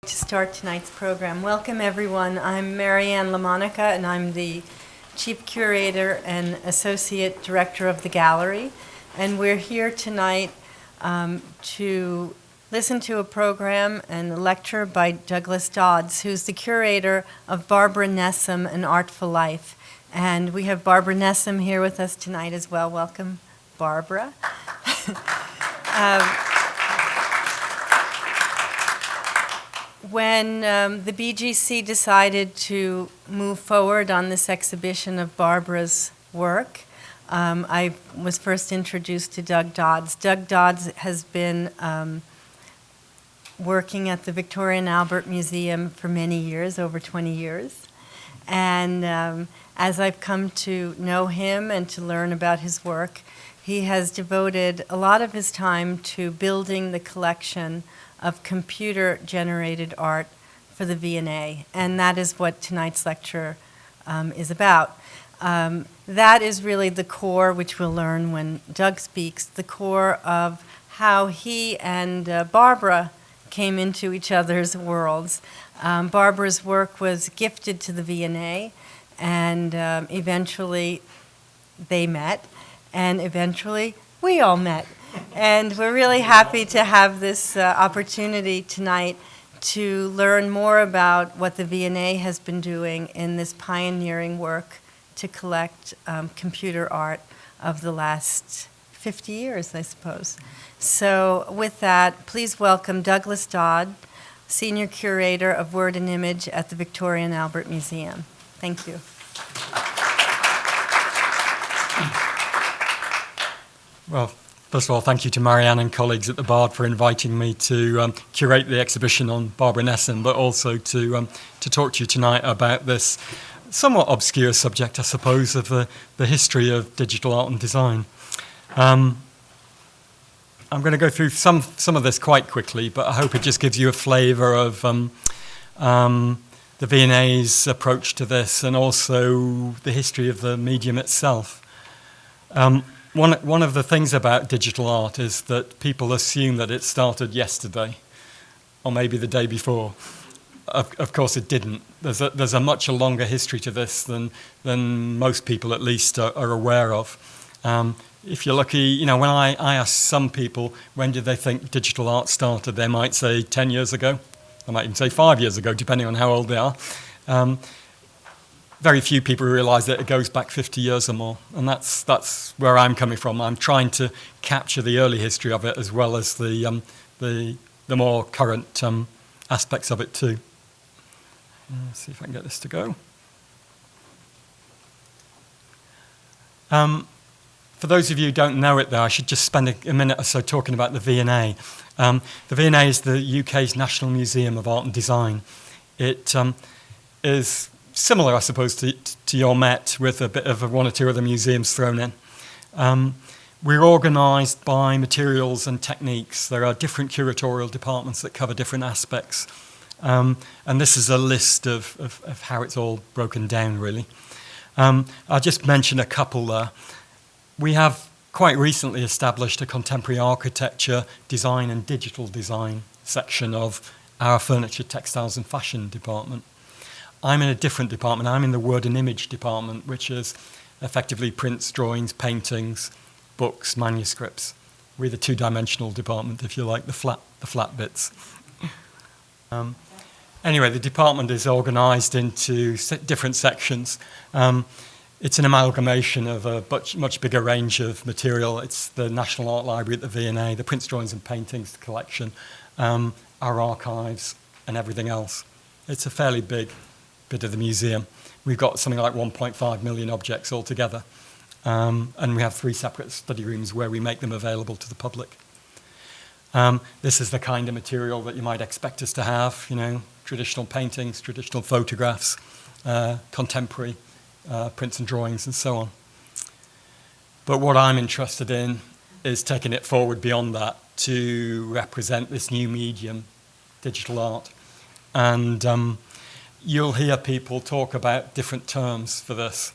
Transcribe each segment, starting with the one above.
To start tonight's program. Welcome everyone. I'm Marianne LaMonica and I'm the Chief Curator and Associate Director of the Gallery. And we're here tonight to listen to a program and a lecture by Douglas Dodds, who's the curator of Barbara Nessim, An Artful Life. And we have Barbara Nessim here with us tonight as well. Welcome, Barbara. When the BGC decided to move forward on this exhibition of Barbara's work, I was first introduced to Doug Dodds. Doug Dodds has been working at the Victoria and Albert Museum for many years, over 20 years. And as I've come to know him and to learn about his work, he has devoted a lot of his time to building the collection of computer-generated art for the V&A, and that is what tonight's lecture is about. That is really the core, which we'll learn when Doug speaks, the core of how he and Barbara came into each other's worlds. Barbara's work was gifted to the V&A, and eventually they met, and eventually we all met. And we're really happy to have this opportunity tonight to learn more about what the V&A has been doing in this pioneering work to collect computer art of the last 50 years, I suppose. So with that, please welcome Douglas Dodd, Senior Curator of Word and Image at the Victoria and Albert Museum. Thank you. Well, first of all, thank you to Marianne and colleagues at the Bard for inviting me to curate the exhibition on Barbara Nessim, but also to talk to you tonight about this somewhat obscure subject, I suppose, of the history of digital art and design. I'm going to go through some of this quite quickly, but I hope it just gives you a flavour of the V&A's approach to this and also the history of the medium itself. One of the things about digital art is that people assume that it started yesterday, or maybe the day before. Of course, it didn't. There's a much longer history to this than most people, at least, are aware of. If you're lucky, when I ask some people when did they think digital art started, they might say 10 years ago. I might even say 5 years ago, depending on how old they are. Very few people realise that it goes back 50 years or more, and that's where I'm coming from. I'm trying to capture the early history of it as well as the more current aspects of it too. Let's see if I can get this to go. For those of you who don't know it, though, I should just spend a minute or so talking about the V&A. The V&A is the UK's National Museum of Art and Design. It is similar, I suppose, to your Met, with a bit of one or two other museums thrown in. We're organised by materials and techniques. There are different curatorial departments that cover different aspects. And this is a list of how it's all broken down, really. I'll just mention a couple there. We have quite recently established a contemporary architecture, design and digital design section of our furniture, textiles and fashion department. I'm in a different department. I'm in the Word and Image department, which is effectively prints, drawings, paintings, books, manuscripts. We're the two-dimensional department, if you like, the flat bits. Anyway, the department is organised into different sections. It's an amalgamation of a much bigger range of material. It's the National Art Library at the V&A, the prints, drawings and paintings collection, our archives and everything else. It's a fairly big bit of the museum. We've got something like 1.5 million objects altogether, and we have 3 separate study rooms where we make them available to the public. This is the kind of material that you might expect us to have, traditional paintings, traditional photographs, contemporary prints and drawings and so on. But what I'm interested in is taking it forward beyond that to represent this new medium, digital art. And you'll hear people talk about different terms for this,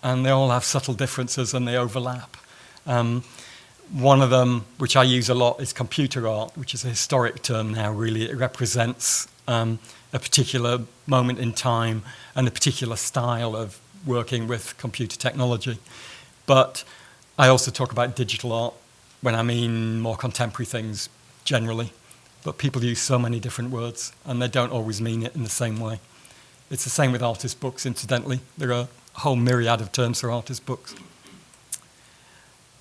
and they all have subtle differences and they overlap. One of them, which I use a lot, is computer art, which is a historic term now, really. It represents a particular moment in time and a particular style of working with computer technology. But I also talk about digital art when I mean more contemporary things generally. But people use so many different words, and they don't always mean it in the same way. It's the same with artist books, incidentally. There are a whole myriad of terms for artist books.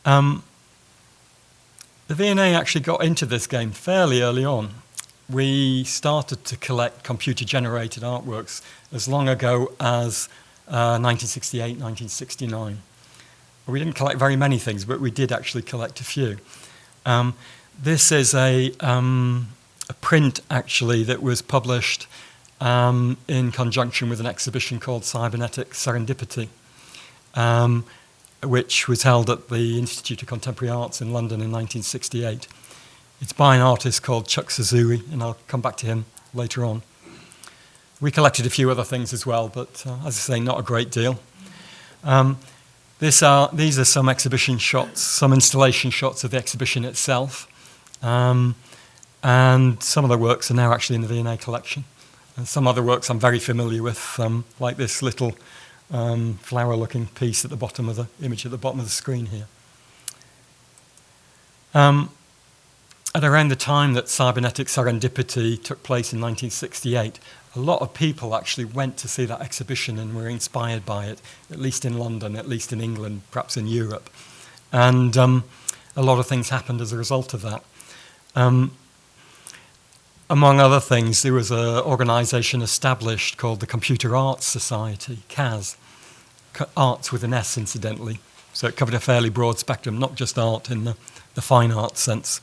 The V&A actually got into this game fairly early on. We started to collect computer-generated artworks as long ago as 1968, 1969. We didn't collect very many things, but we did actually collect a few. This is a print, actually, that was published in conjunction with an exhibition called Cybernetic Serendipity, which was held at the Institute of Contemporary Arts in London in 1968. It's by an artist called Chuck Suzui, and I'll come back to him later on. We collected a few other things as well, but as I say, not a great deal. These are some exhibition shots, some installation shots of the exhibition itself, and some of the works are now actually in the V&A collection. And some other works I'm very familiar with, like this little flower-looking piece at the bottom of the image at the bottom of the screen here. At around the time that Cybernetic Serendipity took place in 1968, a lot of people actually went to see that exhibition and were inspired by it, at least in London, at least in England, perhaps in Europe. And a lot of things happened as a result of that. Among other things, there was an organisation established called the Computer Arts Society, CAS. Arts with an S, incidentally. So it covered a fairly broad spectrum, not just art in the fine art sense.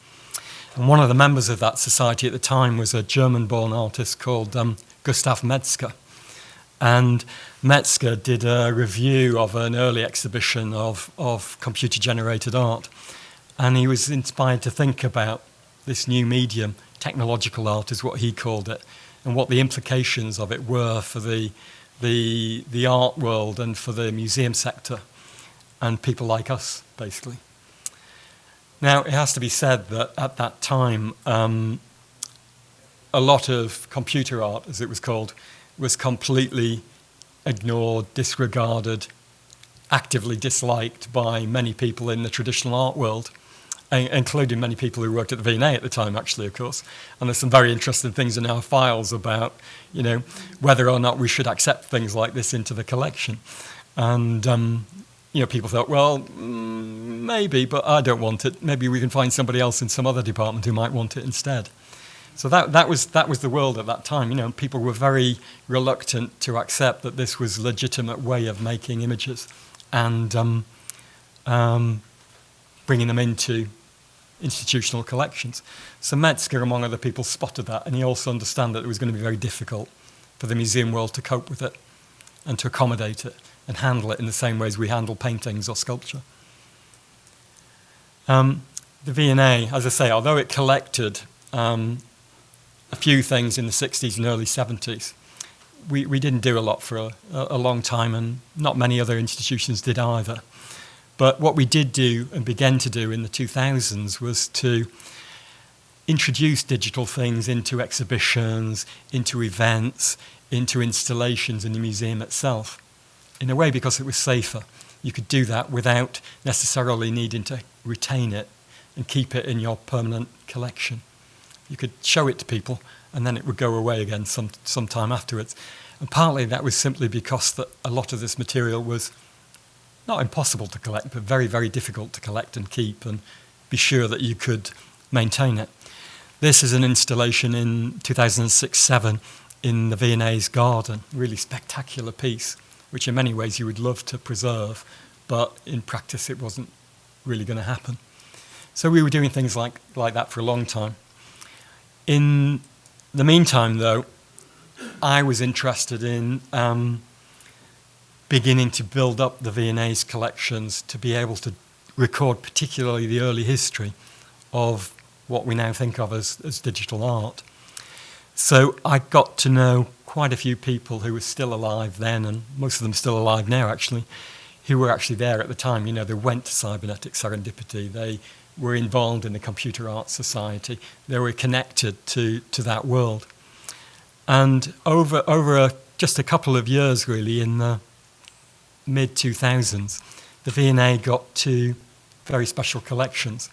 And one of the members of that society at the time was a German-born artist called Gustav Metzger. And Metzger did a review of an early exhibition of computer-generated art. And he was inspired to think about this new medium, technological art is what he called it, and what the implications of it were for the art world and for the museum sector and people like us, basically. Now, it has to be said that at that time, a lot of computer art, as it was called, was completely ignored, disregarded, actively disliked by many people in the traditional art world, including many people who worked at the V&A at the time, actually, of course. And there's some very interesting things in our files about, whether or not we should accept things like this into the collection. And, people thought, well, maybe, but I don't want it. Maybe we can find somebody else in some other department who might want it instead. So that was the world at that time. People were very reluctant to accept that this was a legitimate way of making images and bringing them into institutional collections. So Metzger, among other people, spotted that, and he also understood that it was going to be very difficult for the museum world to cope with it and to accommodate it and handle it in the same way as we handle paintings or sculpture. The V&A, as I say, although it collected a few things in the 60s and early 70s, we didn't do a lot for a long time, and not many other institutions did either. But what we did do and began to do in the 2000s was to introduce digital things into exhibitions, into events, into installations in the museum itself. In a way, because it was safer. You could do that without necessarily needing to retain it and keep it in your permanent collection. You could show it to people, and then it would go away again some time afterwards. And partly that was simply because that a lot of this material was not impossible to collect, but very, very difficult to collect and keep and be sure that you could maintain it. This is an installation in 2006-07 in the V&A's garden, really spectacular piece, which in many ways you would love to preserve, but in practice it wasn't really going to happen. So we were doing things like that for a long time. In the meantime, though, I was interested in beginning to build up the V&A's collections to be able to record particularly the early history of what we now think of as digital art. So I got to know quite a few people who were still alive then, and most of them still alive now, actually, who were actually there at the time. They went to Cybernetic Serendipity. They were involved in the Computer Arts Society. They were connected to that world. And over just a couple of years, really, in the mid-2000s, the V&A got two very special collections,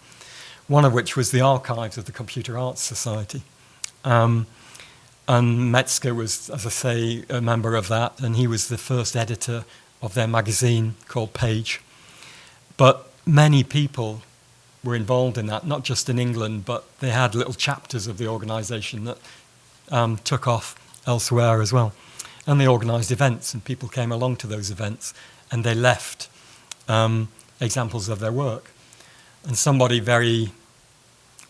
one of which was the archives of the Computer Arts Society. And Metzger was, as I say, a member of that, and he was the first editor of their magazine called Page. But many people were involved in that, not just in England, but they had little chapters of the organisation that took off elsewhere as well. And they organised events, and people came along to those events, and they left examples of their work. And somebody very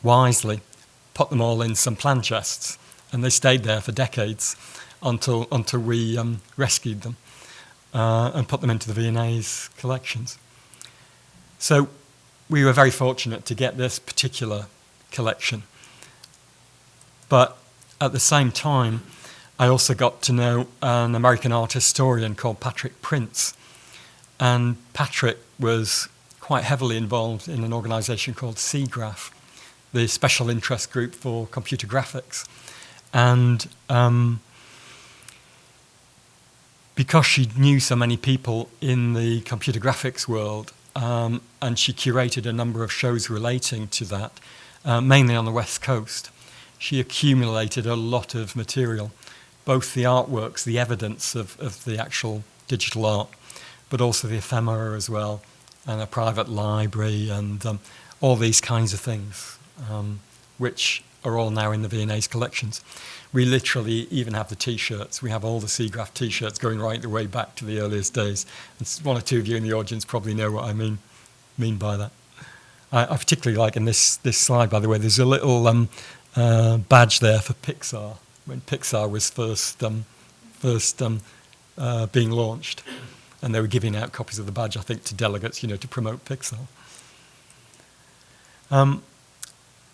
wisely put them all in some plan chests, and they stayed there for decades until we rescued them and put them into the V&A's collections. So we were very fortunate to get this particular collection. But at the same time, I also got to know an American art historian called Patrick Prince. And Patrick was quite heavily involved in an organisation called SIGGRAPH, the Special Interest Group for Computer Graphics. And because she knew so many people in the computer graphics world, and she curated a number of shows relating to that, mainly on the West Coast, she accumulated a lot of material, both the artworks, the evidence of the actual digital art, but also the ephemera as well, and a private library, and all these kinds of things, which are all now in the V&A's collections. We literally even have the T-shirts. We have all the SIGGRAPH T-shirts going right the way back to the earliest days. And one or two of you in the audience probably know what I mean by that. I particularly like in this slide, by the way, there's a little badge there for Pixar, when Pixar was first being launched. And they were giving out copies of the badge, I think, to delegates, to promote Pixar.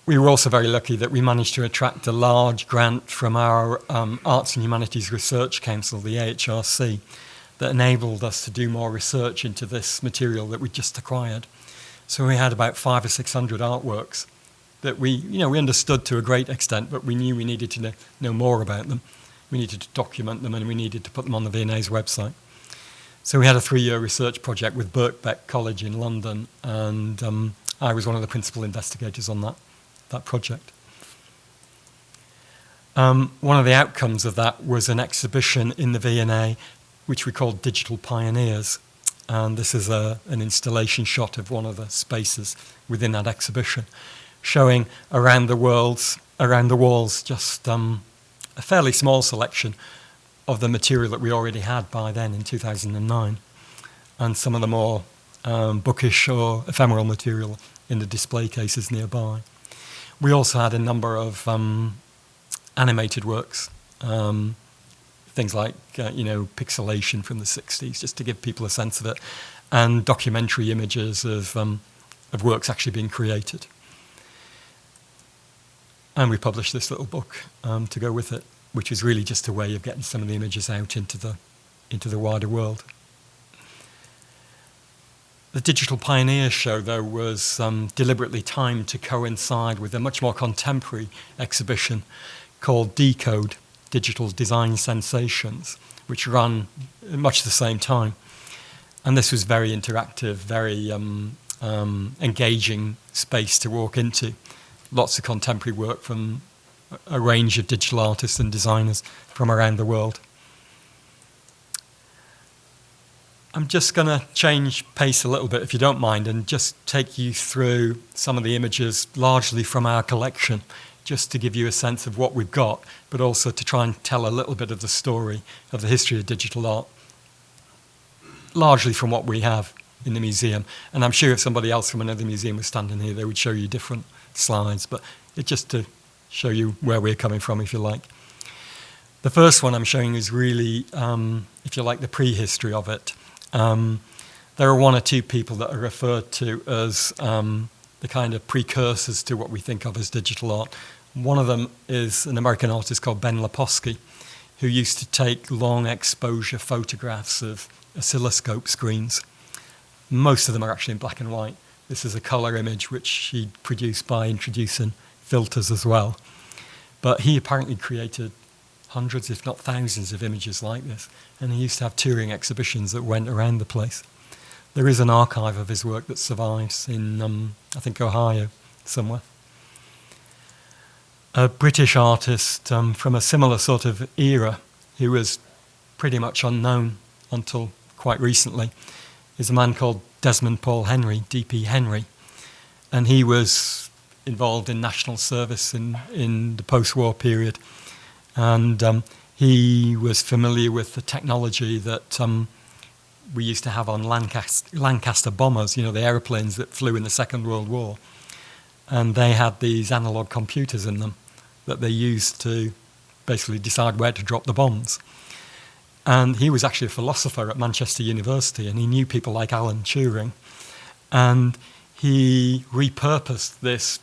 We were also very lucky that we managed to attract a large grant from our Arts and Humanities Research Council, the AHRC, that enabled us to do more research into this material that we just acquired. So we had about 500 or 600 artworks that we understood to a great extent, but we knew we needed to know more about them. We needed to document them, and we needed to put them on the V&A's website. So we had a 3-year research project with Birkbeck College in London, and I was one of the principal investigators on that project. One of the outcomes of that was an exhibition in the V&A, which we called Digital Pioneers. And this is an installation shot of one of the spaces within that exhibition, showing around the walls just a fairly small selection of the material that we already had by then in 2009, and some of the more bookish or ephemeral material in the display cases nearby. We also had a number of animated works, things like pixelation from the 60s, just to give people a sense of it, and documentary images of works actually being created. And we published this little book to go with it, which was really just a way of getting some of the images out into the wider world. The Digital Pioneers show, though, was deliberately timed to coincide with a much more contemporary exhibition called Decode, Digital Design Sensations, which ran at much the same time. And this was very interactive, very engaging space to walk into. Lots of contemporary work from a range of digital artists and designers from around the world. I'm just going to change pace a little bit, if you don't mind, and just take you through some of the images largely from our collection, just to give you a sense of what we've got, but also to try and tell a little bit of the story of the history of digital art, largely from what we have in the museum. And I'm sure if somebody else from another museum was standing here, they would show you different slides, but it's just to show you where we're coming from, if you like. The first one I'm showing is really, if you like, the prehistory of it. There are one or two people that are referred to as the kind of precursors to what we think of as digital art. One of them is an American artist called Ben Leposky, who used to take long exposure photographs of oscilloscope screens. Most of them are actually in black and white. This is a colour image which he produced by introducing filters as well. But he apparently created hundreds, if not thousands, of images like this. And he used to have touring exhibitions that went around the place. There is an archive of his work that survives in, I think, Ohio somewhere. A British artist from a similar sort of era, who was pretty much unknown until quite recently, is a man called Desmond Paul Henry, D.P. Henry. And he was involved in national service in the post-war period. And he was familiar with the technology that we used to have on Lancaster bombers, you know, the aeroplanes that flew in the Second World War. And they had these analog computers in them that they used to basically decide where to drop the bombs. And he was actually a philosopher at Manchester University, and he knew people like Alan Turing. And he repurposed this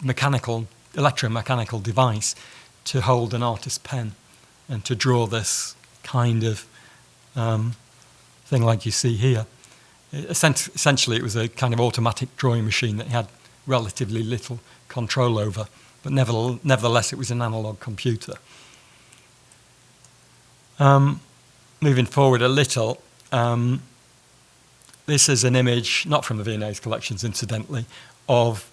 electromechanical device to hold an artist's pen and to draw this kind of thing like you see here. Essentially, it was a kind of automatic drawing machine that he had relatively little control over, but nevertheless, it was an analog computer. Moving forward a little, this is an image, not from the V&A's collections, incidentally, of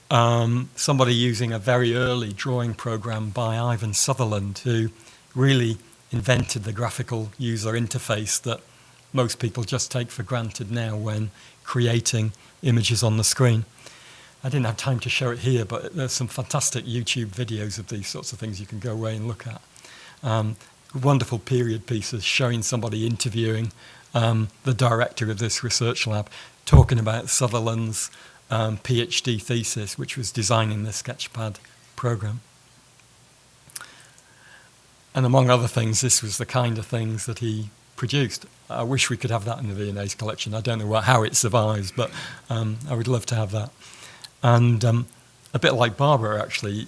somebody using a very early drawing program by Ivan Sutherland, who really invented the graphical user interface that most people just take for granted now when creating images on the screen. I didn't have time to show it here, but there's some fantastic YouTube videos of these sorts of things you can go away and look at. Wonderful period pieces showing somebody interviewing the director of this research lab, talking about Sutherland's PhD thesis, which was designing the Sketchpad program. And among other things, this was the kind of things that he produced. I wish we could have that in the V&A's collection. I don't know how it survives, but I would love to have that. And a bit like Barbara, actually,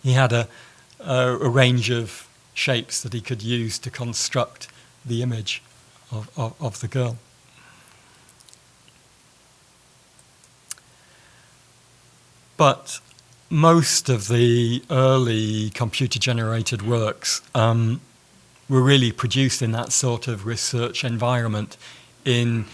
he had a range of shapes that he could use to construct the image of the girl. But most of the early computer-generated works were really produced in that sort of research environment in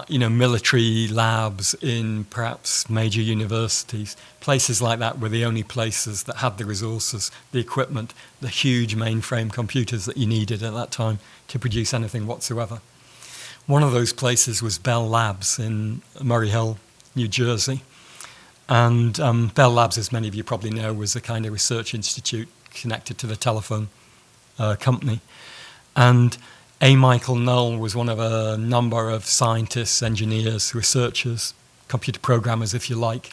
military labs, in perhaps major universities. Places like that were the only places that had the resources, the equipment, the huge mainframe computers that you needed at that time to produce anything whatsoever. One of those places was Bell Labs in Murray Hill, New Jersey. And Bell Labs, as many of you probably know, was a kind of research institute connected to the telephone company. And A. Michael Knoll was one of a number of scientists, engineers, researchers, computer programmers, if you like,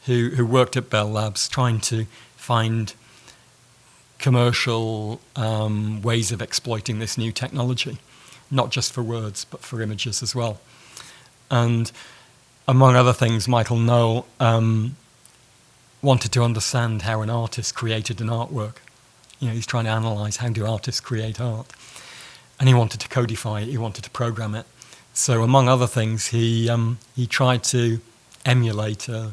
who worked at Bell Labs trying to find commercial ways of exploiting this new technology, not just for words, but for images as well. And among other things, Michael Knoll wanted to understand how an artist created an artwork. He's trying to analyze how do artists create art. And he wanted to codify it, he wanted to program it. So among other things, he tried to emulate a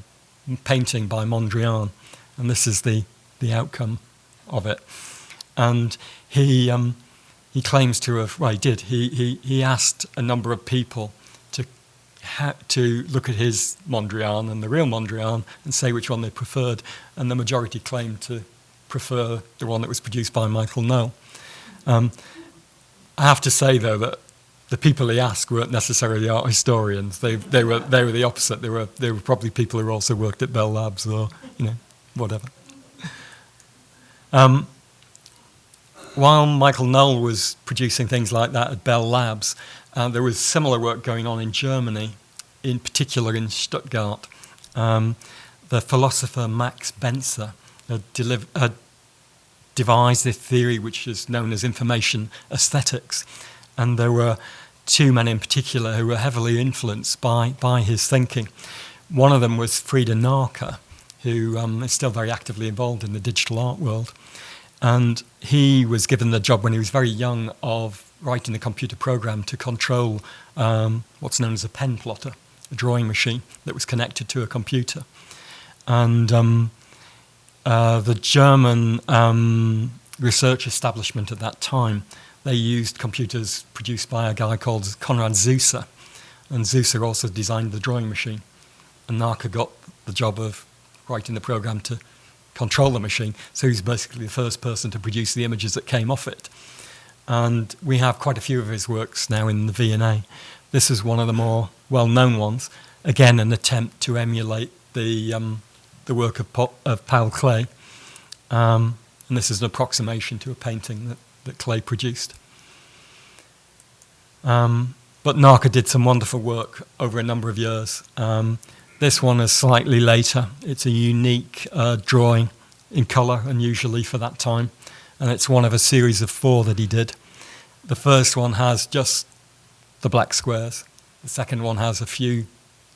painting by Mondrian, and this is the outcome of it. And he claims to have, well, he did. He asked a number of people to look at his Mondrian and the real Mondrian and say which one they preferred, and the majority claimed to prefer the one that was produced by Michael Knoll. I have to say, though, that the people he asked weren't necessarily art historians. They were the opposite. They were probably people who also worked at Bell Labs or whatever. While Michael Knoll was producing things like that at Bell Labs, there was similar work going on in Germany, in particular in Stuttgart. The philosopher Max Benzer had devised this theory which is known as information aesthetics. And there were two men in particular who were heavily influenced by his thinking. One of them was Frieda Narker, who is still very actively involved in the digital art world. And he was given the job when he was very young of writing a computer program to control what's known as a pen plotter, a drawing machine that was connected to a computer. And the German research establishment at that time, they used computers produced by a guy called Konrad Zuse, and Zuse also designed the drawing machine. And Narka got the job of writing the program to control the machine, so he's basically the first person to produce the images that came off it. And we have quite a few of his works now in the V&A. This is one of the more well-known ones. Again, an attempt to emulate the work of Paul Klee. And this is an approximation to a painting that Klee produced. But Narka did some wonderful work over a number of years. This one is slightly later. It's a unique drawing in colour, unusually for that time. And it's one of a series of 4 that he did. The first one has just the black squares. The second one has a few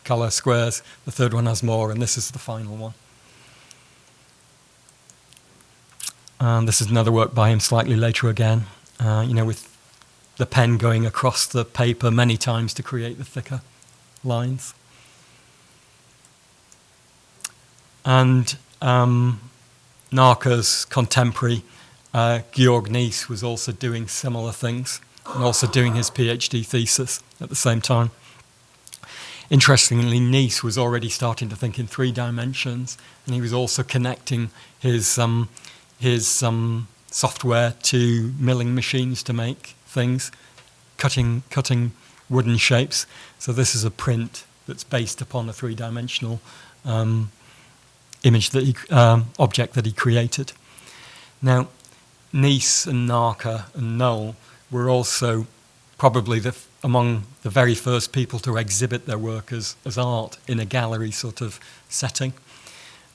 colour squares. The third one has more, and this is the final one. And this is another work by him slightly later again, with the pen going across the paper many times to create the thicker lines. And Narka's contemporary, Georg Nies, was also doing similar things and also doing his PhD thesis at the same time. Interestingly, Nies was already starting to think in 3 dimensions, and he was also connecting his software to milling machines to make things, cutting wooden shapes. So this is a print that's based upon a 3-dimensional image object that he created. Now, Nies and Narka and Knoll were also probably among the very first people to exhibit their work as art in a gallery sort of setting.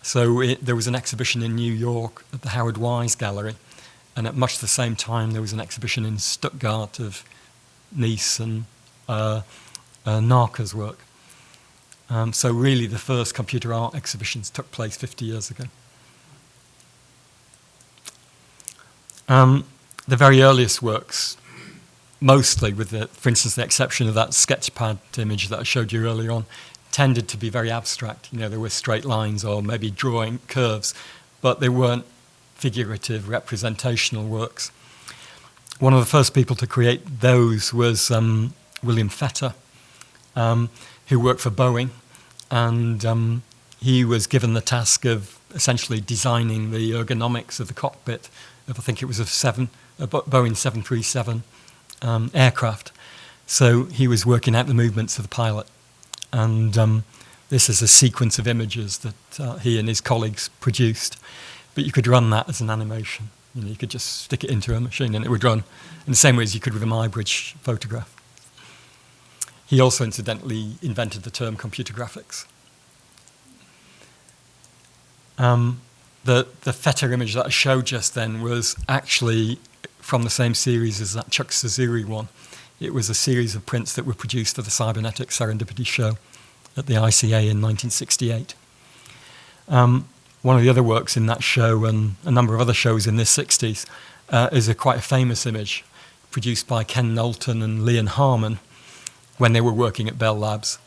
So there was an exhibition in New York at the Howard Wise Gallery, and at much the same time there was an exhibition in Stuttgart of Nies and Narka's work. So really the first computer art exhibitions took place 50 years ago. The very earliest works, mostly with, for instance, the exception of that sketchpad image that I showed you earlier on, tended to be very abstract. There were straight lines or maybe drawing curves, but they weren't figurative, representational works. One of the first people to create those was William Fetter, who worked for Boeing, and he was given the task of essentially designing the ergonomics of the cockpit of, I think it was a Boeing 737 aircraft. So he was working out the movements of the pilot. And this is a sequence of images that he and his colleagues produced. But you could run that as an animation. You could just stick it into a machine and it would run in the same way as you could with a Muybridge photograph. He also incidentally invented the term computer graphics. The Fetter image that I showed just then was actually from the same series as that Chuck Sazuri one. It was a series of prints that were produced for the Cybernetic Serendipity show at the ICA in 1968. One of the other works in that show and a number of other shows in the 60s is quite a famous image produced by Ken Knowlton and Leon Harmon when they were working at Bell Labs.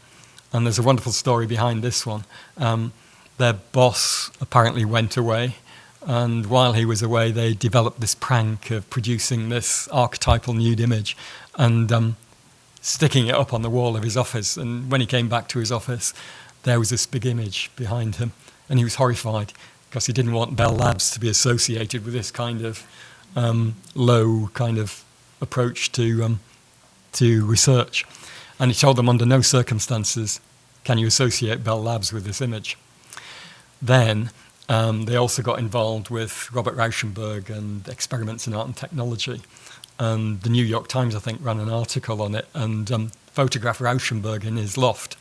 And there's a wonderful story behind this one. Their boss apparently went away, and while he was away, they developed this prank of producing this archetypal nude image and sticking it up on the wall of his office. And when he came back to his office, there was this big image behind him, and he was horrified because he didn't want Bell Labs to be associated with this kind of low kind of approach to research. And he told them under no circumstances can you associate Bell Labs with this image. Then they also got involved with Robert Rauschenberg and experiments in art and technology. And the New York Times, I think, ran an article on it and photographed Rauschenberg in his loft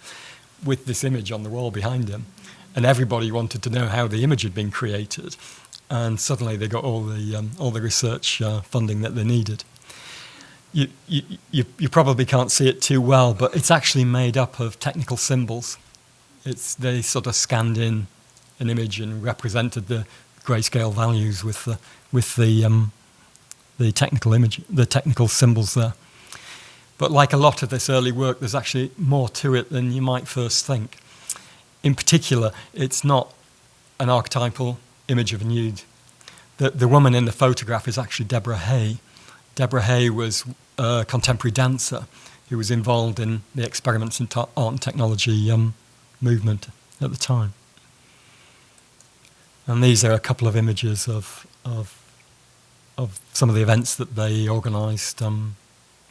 with this image on the wall behind him. And everybody wanted to know how the image had been created. And suddenly they got all the research funding that they needed. You probably can't see it too well, but it's actually made up of technical symbols. They sort of scanned in an image and represented the grayscale values with the technical image, the technical symbols there. But like a lot of this early work, there's actually more to it than you might first think. In particular, it's not an archetypal image of a nude. The woman in the photograph is actually Deborah Hay. Deborah Hay was a contemporary dancer who was involved in the experiments in art and technology movement at the time. And these are a couple of images of some of the events that they organised,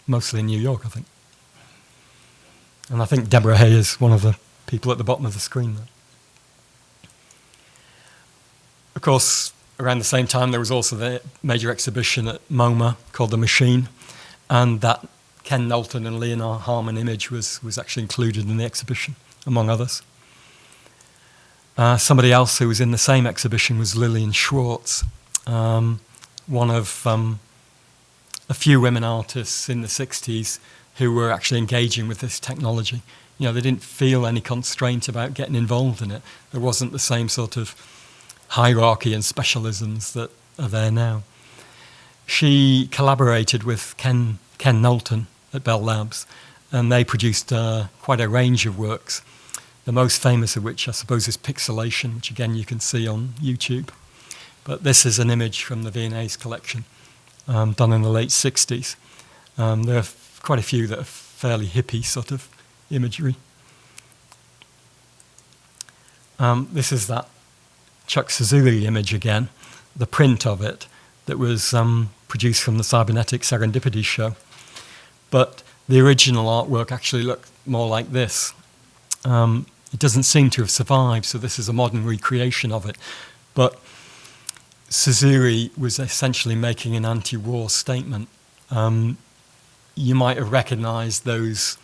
mostly in New York, I think. And I think Deborah Hay is one of the people at the bottom of the screen there. Of course, around the same time, there was also the major exhibition at MoMA called The Machine, and that Ken Knowlton and Leonard Harmon image was actually included in the exhibition, among others. Somebody else who was in the same exhibition was Lillian Schwartz, one of a few women artists in the 60s who were actually engaging with this technology. You know, they didn't feel any constraint about getting involved in it. There wasn't the same sort of hierarchy and specialisms that are there now. She collaborated with Ken Knowlton at Bell Labs, and they produced quite a range of works, the most famous of which I suppose is Pixelation, which again you can see on YouTube. But this is an image from the V&A's collection, done in the late 60s. There are quite a few that are fairly hippie sort of imagery. This is that Chuck Suzuki image again, the print of it that was produced from the Cybernetic Serendipity show. But the original artwork actually looked more like this. It doesn't seem to have survived, so this is a modern recreation of it. But Suzuki was essentially making an anti-war statement. You might have recognized those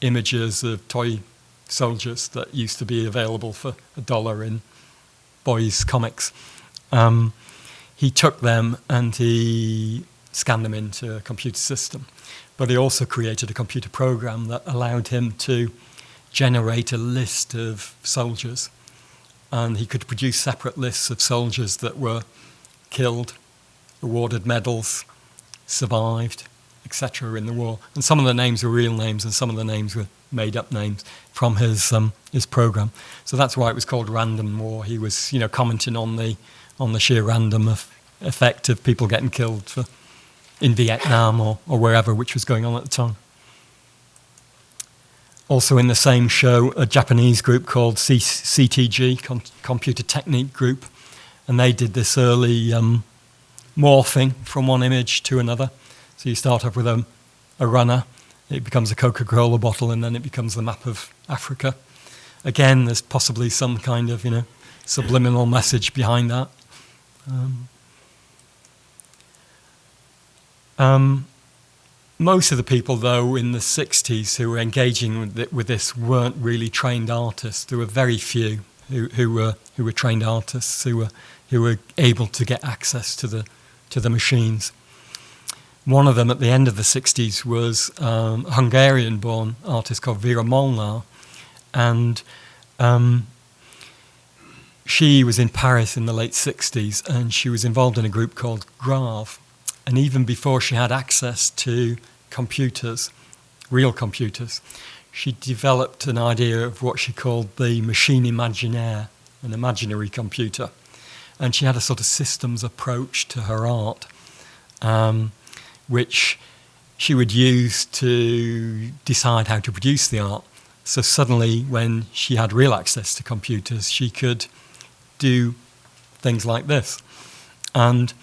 images of toy soldiers that used to be available for $1 in boys' comics. He took them and he scanned them into a computer system. But he also created a computer program that allowed him to generate a list of soldiers. And he could produce separate lists of soldiers that were killed, awarded medals, survived, etc. in the war. And some of the names were real names and some of the names were made-up names from his program. So that's why it was called Random War. He was, commenting on the sheer random effect of people getting killed in Vietnam or wherever, which was going on at the time. Also in the same show, a Japanese group called CTG, Computer Technique Group, and they did this early morphing from one image to another. So you start off with a runner, it becomes a Coca-Cola bottle, and then it becomes the map of Africa. Again, there's possibly some kind of, subliminal message behind that. Most of the people, though, in the 60s who were engaging with this weren't really trained artists. There were very few who were trained artists who were able to get access to the machines. One of them at the end of the 60s was a Hungarian-born artist called Vera Molnar, and she was in Paris in the late 60s, and she was involved in a group called Grave. And even before she had access to computers, real computers, she developed an idea of what she called the machine imaginaire, an imaginary computer. And she had a sort of systems approach to her art, which she would use to decide how to produce the art. So suddenly, when she had real access to computers, she could do things like this. And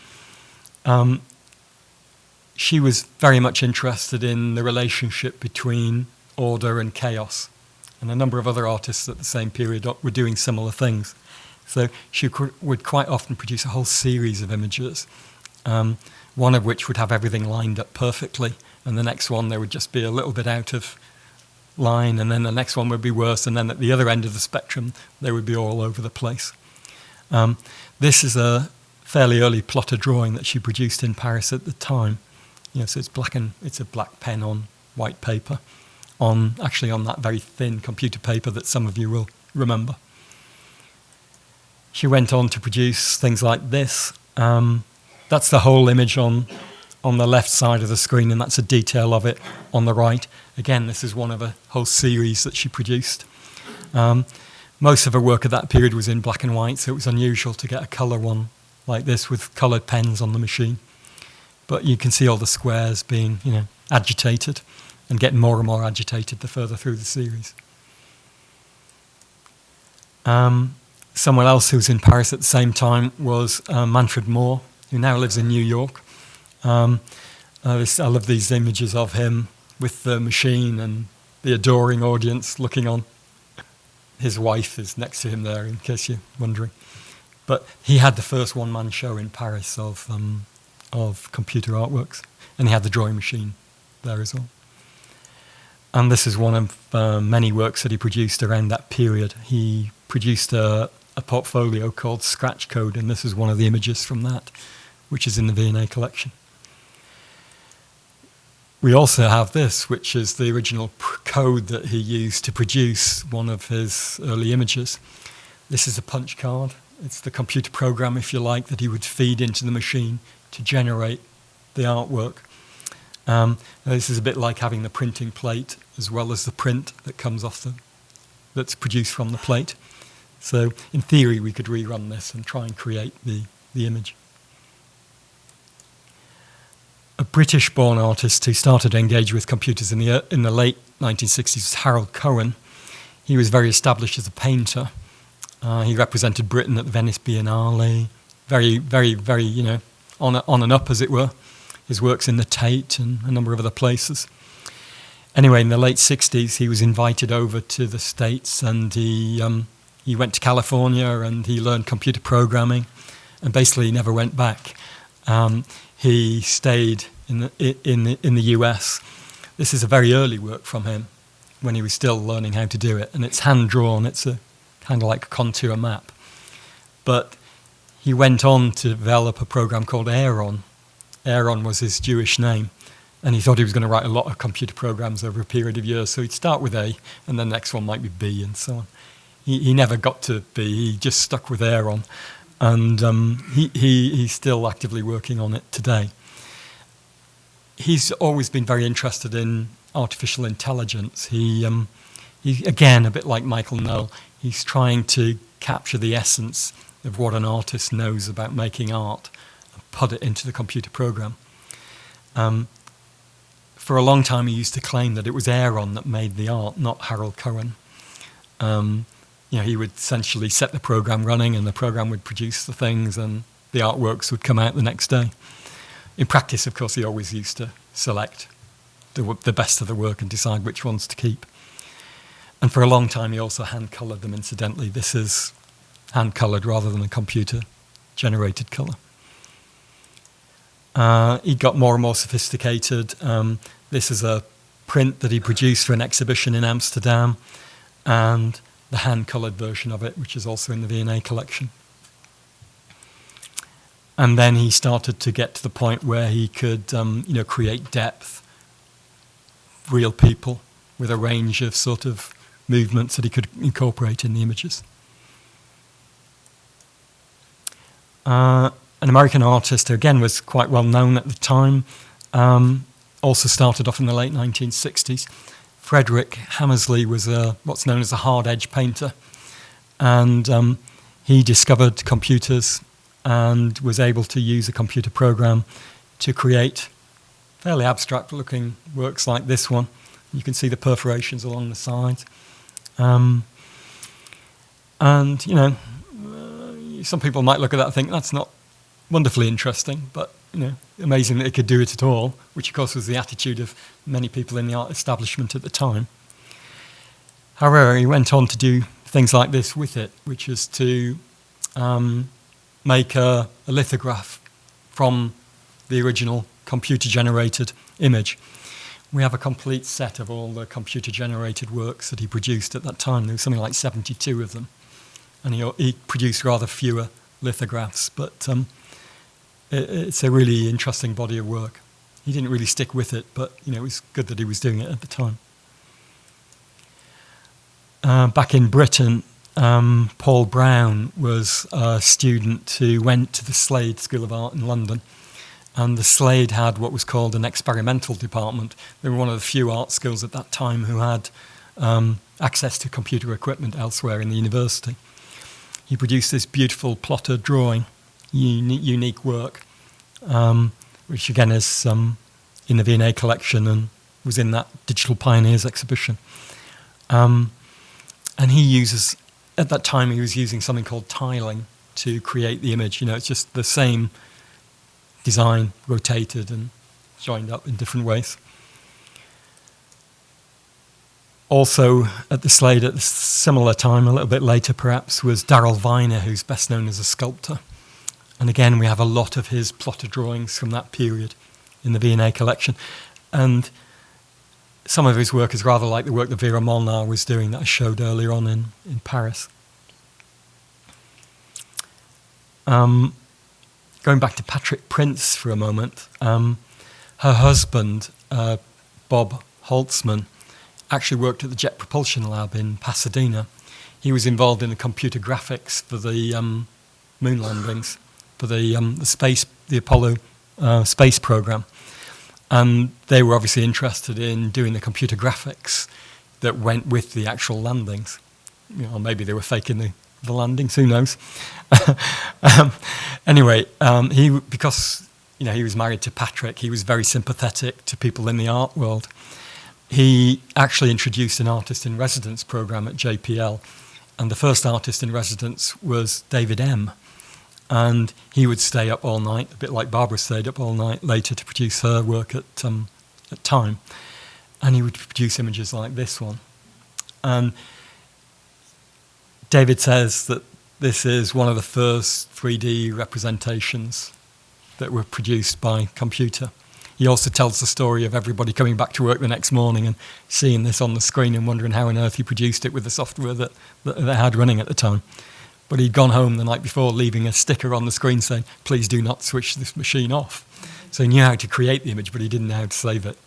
she was very much interested in the relationship between order and chaos. And a number of other artists at the same period were doing similar things. So she would quite often produce a whole series of images, one of which would have everything lined up perfectly, and the next one there would just be a little bit out of line, and then the next one would be worse, and then at the other end of the spectrum they would be all over the place. This is a fairly early plotter drawing that she produced in Paris at the time. So it's a black pen on white paper, on that very thin computer paper that some of you will remember. She went on to produce things like this. That's the whole image on the left side of the screen, and that's a detail of it on the right. Again, this is one of a whole series that she produced. Most of her work at that period was in black and white, so it was unusual to get a colour one like this with coloured pens on the machine. But you can see all the squares being, agitated and getting more and more agitated the further through the series. Someone else who was in Paris at the same time was Manfred Moore, who now lives in New York. I love these images of him with the machine and the adoring audience looking on. His wife is next to him there, in case you're wondering. But he had the first one-man show in Paris of computer artworks, and he had the drawing machine there as well. And this is one of many works that he produced around that period. He produced a portfolio called Scratch Code, and this is one of the images from that, which is in the V&A collection. We also have this, which is the original code that he used to produce one of his early images. This is a punch card. It's the computer program, if you like, that he would feed into the machine to generate the artwork. This is a bit like having the printing plate as well as the print that comes off that's produced from the plate. So in theory, we could rerun this and try and create the image. A British-born artist who started to engage with computers in the late 1960s was Harold Cohen. He was very established as a painter. He represented Britain at the Venice Biennale, very, very, very, on and up, as it were. His work's in the Tate and a number of other places. Anyway, in the late 60s, he was invited over to the States, and he went to California and he learned computer programming, and basically he never went back. He stayed in the US. This is a very early work from him, when he was still learning how to do it, and it's hand drawn. It's a kind of like a contour map. But he went on to develop a program called Aaron. Aaron was his Jewish name, and he thought he was going to write a lot of computer programs over a period of years. So he'd start with A, and then the next one might be B, and so on. He never got to B. He just stuck with Aaron, and he's still actively working on it today. He's always been very interested in artificial intelligence. He again, a bit like Michael Noll, he's trying to capture the essence of what an artist knows about making art and put it into the computer program. For a long time, he used to claim that it was Aaron that made the art, not Harold Cohen. He would essentially set the program running, and the program would produce the things, and the artworks would come out the next day. In practice, of course, he always used to select the best of the work and decide which ones to keep. And for a long time, he also hand-coloured them, incidentally. This is hand-coloured rather than a computer-generated colour. He got more and more sophisticated. This is a print that he produced for an exhibition in Amsterdam, and the hand-coloured version of it, which is also in the V&A collection. And then he started to get to the point where he could, create depth, real people, with a range of sort of movements that he could incorporate in the images. An American artist who, again, was quite well known at the time, also started off in the late 1960s. Frederick Hammersley was what's known as a hard-edge painter, and he discovered computers and was able to use a computer program to create fairly abstract-looking works like this one. You can see the perforations along the sides. Some people might look at that and think that's not wonderfully interesting, but amazing that it could do it at all, which of course was the attitude of many people in the art establishment at the time. However, he went on to do things like this with it, which is to make a lithograph from the original computer-generated image. We have a complete set of all the computer-generated works that he produced at that time. There was something like 72 of them. And he produced rather fewer lithographs, but it's a really interesting body of work. He didn't really stick with it, but it was good that he was doing it at the time. Back in Britain, Paul Brown was a student who went to the Slade School of Art in London. And the Slade had what was called an experimental department. They were one of the few art schools at that time who had access to computer equipment elsewhere in the university. He produced this beautiful plotter drawing unique work, which again is in the V&A collection and was in that Digital Pioneers exhibition. And he uses, at that time he was using something called tiling to create the image. It's just the same design, rotated and joined up in different ways. Also at the Slade at a similar time, a little bit later perhaps, was Darrell Viner, who's best known as a sculptor. And again, we have a lot of his plotter drawings from that period in the V&A collection. And some of his work is rather like the work that Vera Molnar was doing that I showed earlier on in Paris. Going back to Patrick Prince for a moment, her husband, Bob Holtzman, actually worked at the Jet Propulsion Lab in Pasadena. He was involved in the computer graphics for the moon landings, for the Apollo space program. And they were obviously interested in doing the computer graphics that went with the actual landings. Or maybe they were faking the landings, who knows? Anyway, because he was married to Patrick, he was very sympathetic to people in the art world. He actually introduced an artist in residence program at JPL, and the first artist in residence was David M. And he would stay up all night, a bit like Barbara stayed up all night later to produce her work at Time. And he would produce images like this one. And David says that this is one of the first 3D representations that were produced by computer. He also tells the story of everybody coming back to work the next morning and seeing this on the screen and wondering how on earth he produced it with the software that they had running at the time. But he'd gone home the night before, leaving a sticker on the screen saying, "Please do not switch this machine off." So he knew how to create the image, but he didn't know how to save it.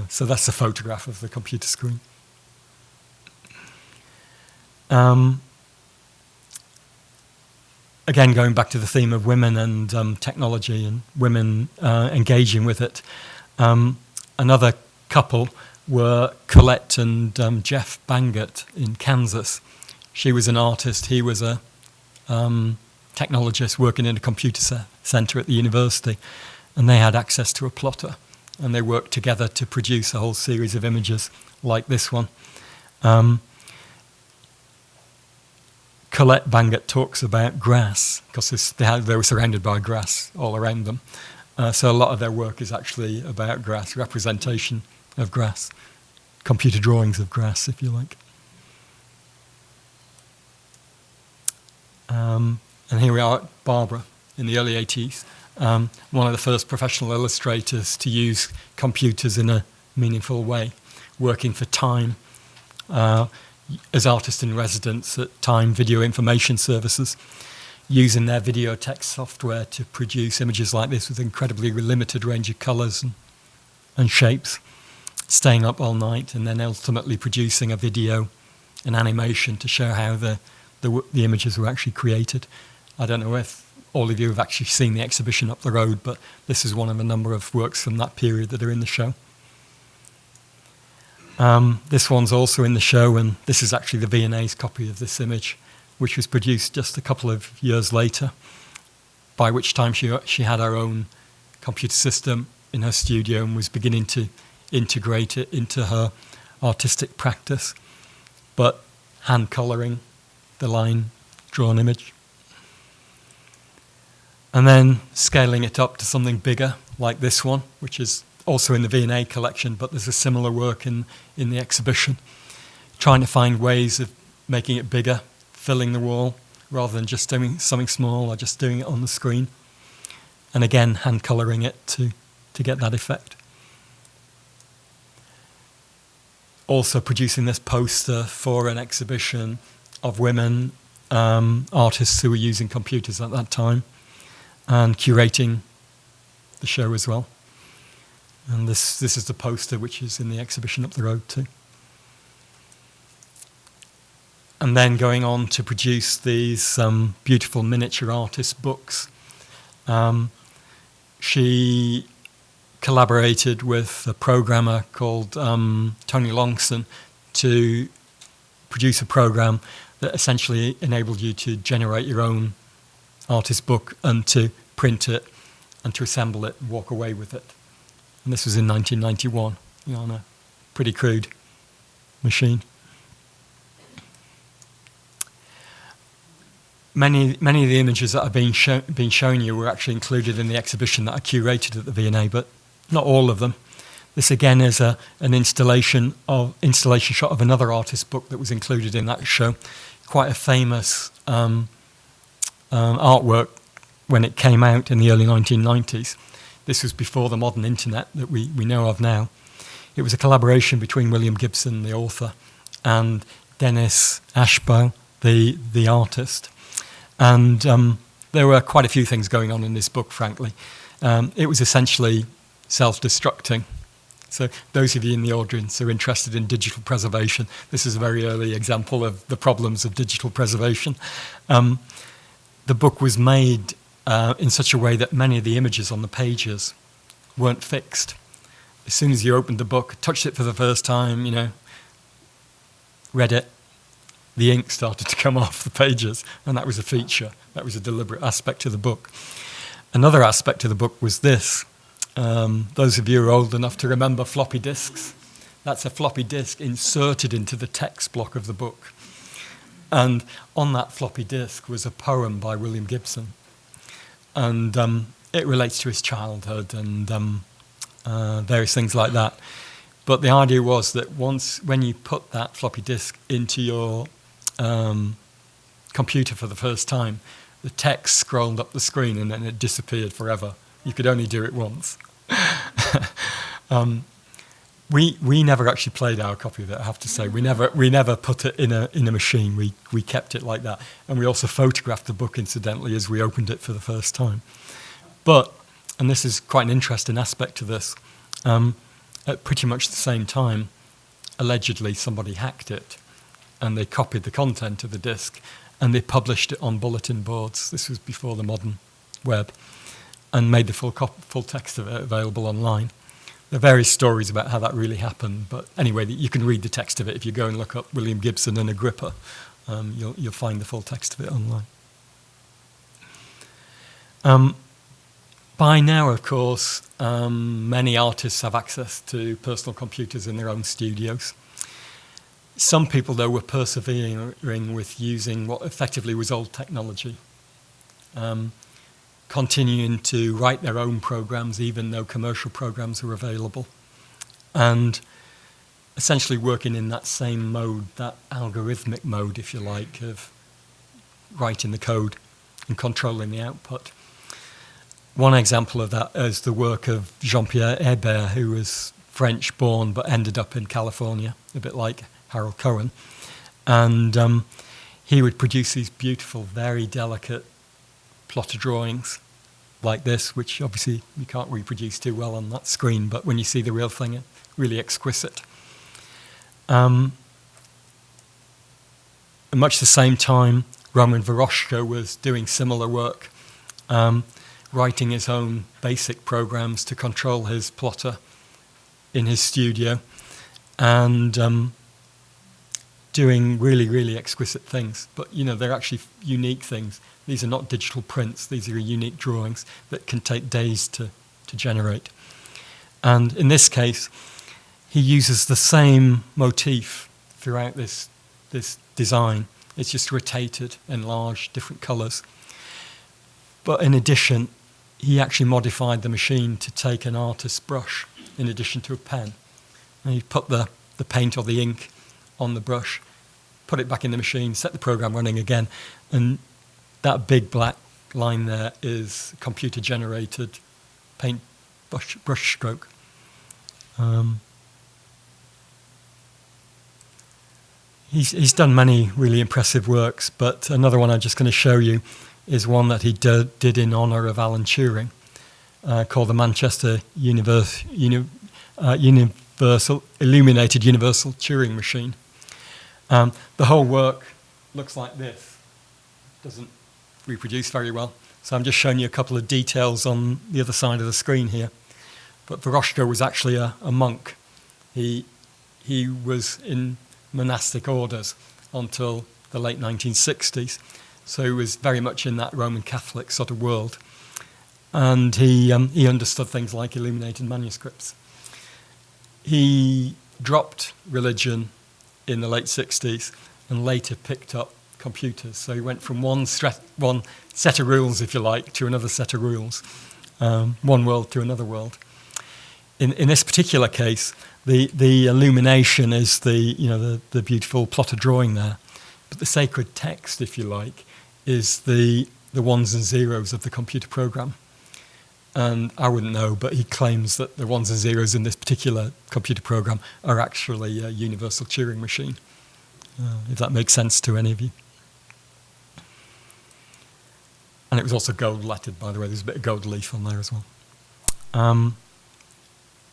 So that's a photograph of the computer screen. Again, going back to the theme of women and technology and women engaging with it, another couple were Colette and Jeff Bangert in Kansas. She was an artist, he was a technologist working in a computer center at the university, and they had access to a plotter, and they worked together to produce a whole series of images like this one. Colette Bangert talks about grass, because they were surrounded by grass all around them. So a lot of their work is actually about grass, representation of grass, computer drawings of grass, if you like. And here we are at Barbara in the early 80s, one of the first professional illustrators to use computers in a meaningful way, working for Time as artist in residence at Time Video Information Services, using their video text software to produce images like this with incredibly limited range of colours and shapes, staying up all night and then ultimately producing a video, an animation to show how the images were actually created. I don't know if all of you have actually seen the exhibition up the road, but this is one of a number of works from that period that are in the show. This one's also in the show, and this is actually the V&A's copy of this image, which was produced just a couple of years later, by which time she had her own computer system in her studio and was beginning to integrate it into her artistic practice, but hand colouring the line drawn image. And then scaling it up to something bigger, like this one, which is also in the V&A collection, but there's a similar work in the exhibition, trying to find ways of making it bigger, filling the wall, rather than just doing something small or just doing it on the screen. And again, hand colouring it to get that effect. Also producing this poster for an exhibition of women artists who were using computers at that time, and curating the show as well. And this is the poster which is in the exhibition up the road too. And then going on to produce these beautiful miniature artist books. She collaborated with a programmer called Tony Longson to produce a program that essentially enabled you to generate your own artist book and to print it and to assemble it and walk away with it. And this was in 1991, on a pretty crude machine. Many of the images that I've been showing you were actually included in the exhibition that I curated at the V&A, but not all of them. This again is an installation shot of another artist book that was included in that show. Quite a famous artwork when it came out in the early 1990s. This was before the modern internet that we know of now. It was a collaboration between William Gibson, the author, and Dennis Ashbow, the artist. And there were quite a few things going on in this book, frankly. It was essentially self-destructing. So those of you in the audience who are interested in digital preservation, this is a very early example of the problems of digital preservation. The book was made in such a way that many of the images on the pages weren't fixed. As soon as you opened the book, touched it for the first time, read it, the ink started to come off the pages, and that was a feature. That was a deliberate aspect of the book. Another aspect of the book was this. Those of you who are old enough to remember floppy disks, that's a floppy disk inserted into the text block of the book. And on that floppy disk was a poem by William Gibson. And it relates to his childhood and various things like that. But the idea was that when you put that floppy disk into your computer for the first time, the text scrolled up the screen and then it disappeared forever. You could only do it once. We never actually played our copy of it, I have to say. We never put it in a machine. We kept it like that. And we also photographed the book, incidentally, as we opened it for the first time. But, and this is quite an interesting aspect to this, at pretty much the same time, allegedly somebody hacked it and they copied the content of the disk and they published it on bulletin boards. This was before the modern web, and made the full text of it available online. There are various stories about how that really happened, but anyway, you can read the text of it if you go and look up William Gibson and Agrippa. You'll find the full text of it online. By now, of course, many artists have access to personal computers in their own studios. Some people, though, were persevering with using what effectively was old technology, continuing to write their own programs, even though commercial programs were available, and essentially working in that same mode, that algorithmic mode, if you like, of writing the code and controlling the output. One example of that is the work of Jean-Pierre Hébert, who was French-born but ended up in California, a bit like Harold Cohen. And he would produce these beautiful, very delicate plotter drawings like this, which obviously you can't reproduce too well on that screen, but when you see the real thing, it's really exquisite. At much the same time, Roman Voroshko was doing similar work, writing his own basic programs to control his plotter in his studio, and doing really, really exquisite things. But, they're actually unique things. These are not digital prints. These are unique drawings that can take days to generate. And in this case, he uses the same motif throughout this design. It's just rotated, enlarged, different colors. But in addition, he actually modified the machine to take an artist's brush in addition to a pen. And he put the paint or the ink on the brush, put it back in the machine, set the program running again, and that big black line there is computer-generated paint brush stroke. He's done many really impressive works, but another one I'm just going to show you is one that he did in honour of Alan Turing, called the Manchester Illuminated Universal Turing Machine. The whole work looks like this. Doesn't reproduce very well, so I'm just showing you a couple of details on the other side of the screen here. But Voroshko was actually a monk. He was in monastic orders until the late 1960s, So he was very much in that Roman Catholic sort of world. And he understood things like illuminated manuscripts. He dropped religion in the late 60s and later picked up computers. So he went from one set of rules, if you like, to another set of rules, one world to another world. In this particular case, the illumination is the beautiful plotted drawing there, but the sacred text, if you like, is the ones and zeros of the computer program. And I wouldn't know, but he claims that the ones and zeros in this particular computer program are actually a universal Turing machine, if that makes sense to any of you. And it was also gold lettered, by the way. There's a bit of gold leaf on there as well.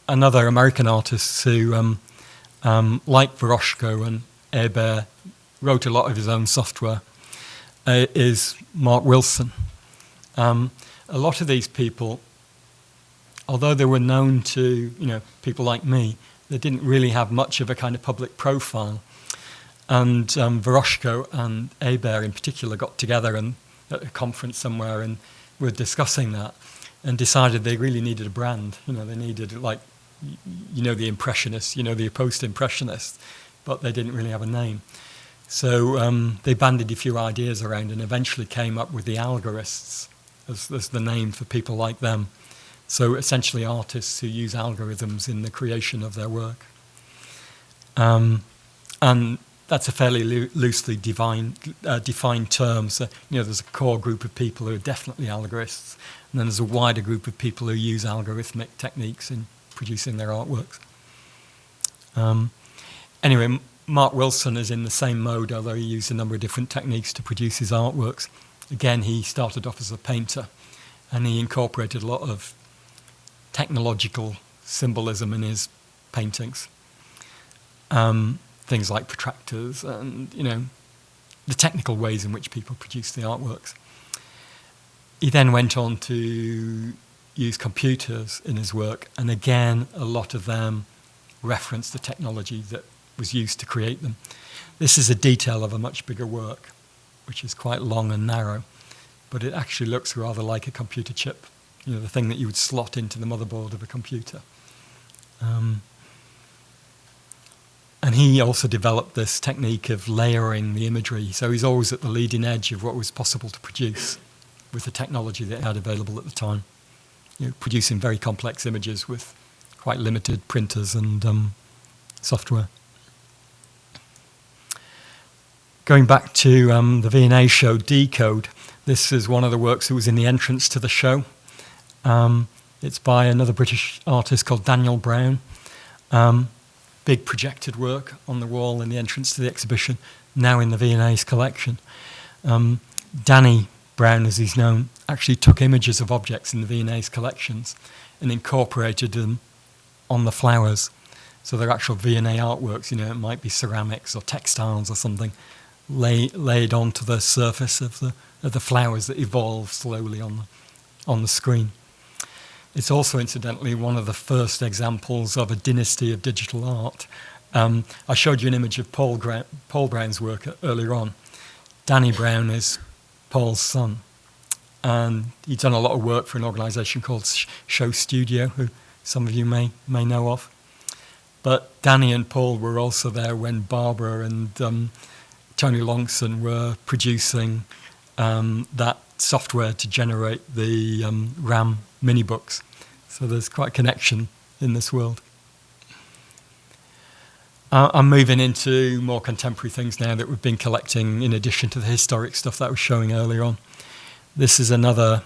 Another American artist who, like Veroshko and Hebert, wrote a lot of his own software is Mark Wilson. A lot of these people, although they were known to people like me, they didn't really have much of a kind of public profile. And Veroshko and Hebert in particular got together and at a conference somewhere and were discussing that and decided they really needed a brand. They needed the Impressionists, the post-Impressionists, but they didn't really have a name. So they bandied a few ideas around and eventually came up with the Algorists as the name for people like them. So essentially artists who use algorithms in the creation of their work. And that's a fairly loosely defined term. So, there's a core group of people who are definitely algorists, and then there's a wider group of people who use algorithmic techniques in producing their artworks. Anyway, Mark Wilson is in the same mode, although he used a number of different techniques to produce his artworks. Again, he started off as a painter, and he incorporated a lot of technological symbolism in his paintings. Things like protractors and, the technical ways in which people produce the artworks. He then went on to use computers in his work, and again, a lot of them reference the technology that was used to create them. This is a detail of a much bigger work, which is quite long and narrow, but it actually looks rather like a computer chip, the thing that you would slot into the motherboard of a computer. And he also developed this technique of layering the imagery, so he's always at the leading edge of what was possible to produce with the technology that he had available at the time, producing very complex images with quite limited printers and software. Going back to the V&A show Decode, this is one of the works that was in the entrance to the show. It's by another British artist called Daniel Brown. Big projected work on the wall in the entrance to the exhibition, now in the V&A's collection. Danny Brown, as he's known, actually took images of objects in the V&A's collections and incorporated them on the flowers. So they're actual V&A artworks, it might be ceramics or textiles or something, laid onto the surface of the flowers that evolve slowly on the screen. It's also, incidentally, one of the first examples of a dynasty of digital art. I showed you an image of Paul Brown's work earlier on. Danny Brown is Paul's son. And he's done a lot of work for an organisation called Show Studio, who some of you may know of. But Danny and Paul were also there when Barbara and Tony Longson were producing that software to generate the RAM mini books. So there's quite a connection in this world. I'm moving into more contemporary things now that we've been collecting in addition to the historic stuff that I was showing earlier on. This is another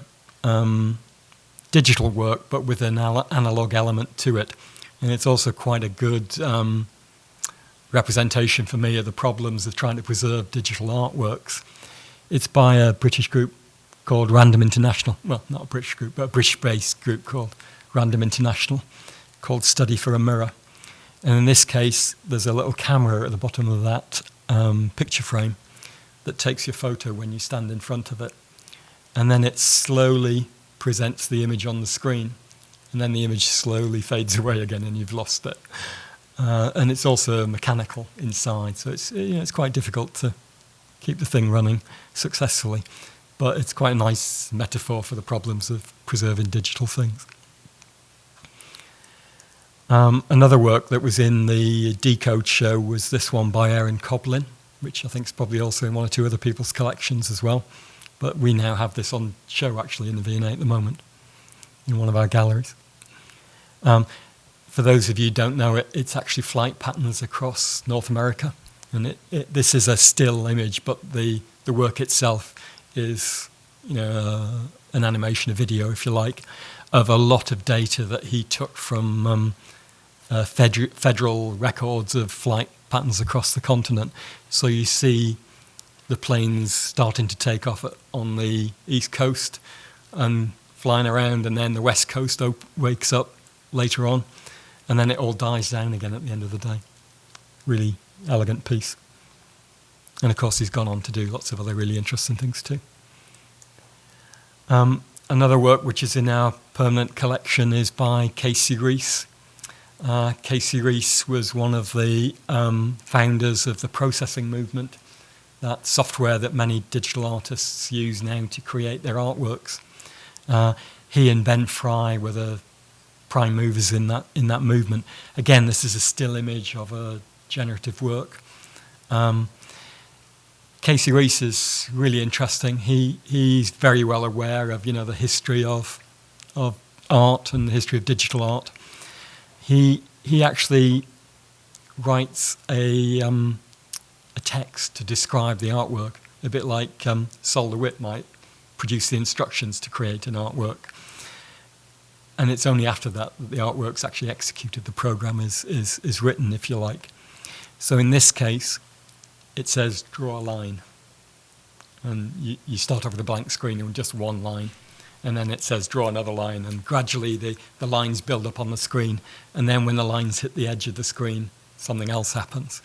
digital work, but with an analog element to it. And it's also quite a good representation for me of the problems of trying to preserve digital artworks. It's by a British group called Random International. Well, not a British group, but a British-based group called Random International, called Study for a Mirror. And in this case, there's a little camera at the bottom of that picture frame that takes your photo when you stand in front of it. And then it slowly presents the image on the screen. And then the image slowly fades away again and you've lost it. And it's also mechanical inside, so it's quite difficult to keep the thing running successfully. But it's quite a nice metaphor for the problems of preserving digital things. Another work that was in the Decode show was this one by Erin Coblin, which I think is probably also in one or two other people's collections as well. But we now have this on show actually in the V&A at the moment, in one of our galleries. For those of you who don't know it, it's actually flight patterns across North America. And this is a still image, but the work itself is, an animation, a video, if you like, of a lot of data that he took from federal records of flight patterns across the continent. So you see the planes starting to take off on the east coast and flying around, and then the west coast wakes up later on, and then it all dies down again at the end of the day. Really elegant piece. And of course he's gone on to do lots of other really interesting things too. Another work which is in our permanent collection is by Casey Rees. Casey Rees was one of the founders of the processing movement, that software that many digital artists use now to create their artworks. He and Ben Fry were the prime movers in that movement. Again, this is a still image of a generative work. Casey Rees is really interesting. He's very well aware of the history of art and the history of digital art. He actually writes a text to describe the artwork, a bit like Sol LeWitt might produce the instructions to create an artwork. And it's only after that the artwork's actually executed, the program is written, if you like. So in this case, it says draw a line. And you start off with a blank screen with just one line. And then it says draw another line. And gradually the lines build up on the screen. And then when the lines hit the edge of the screen, something else happens.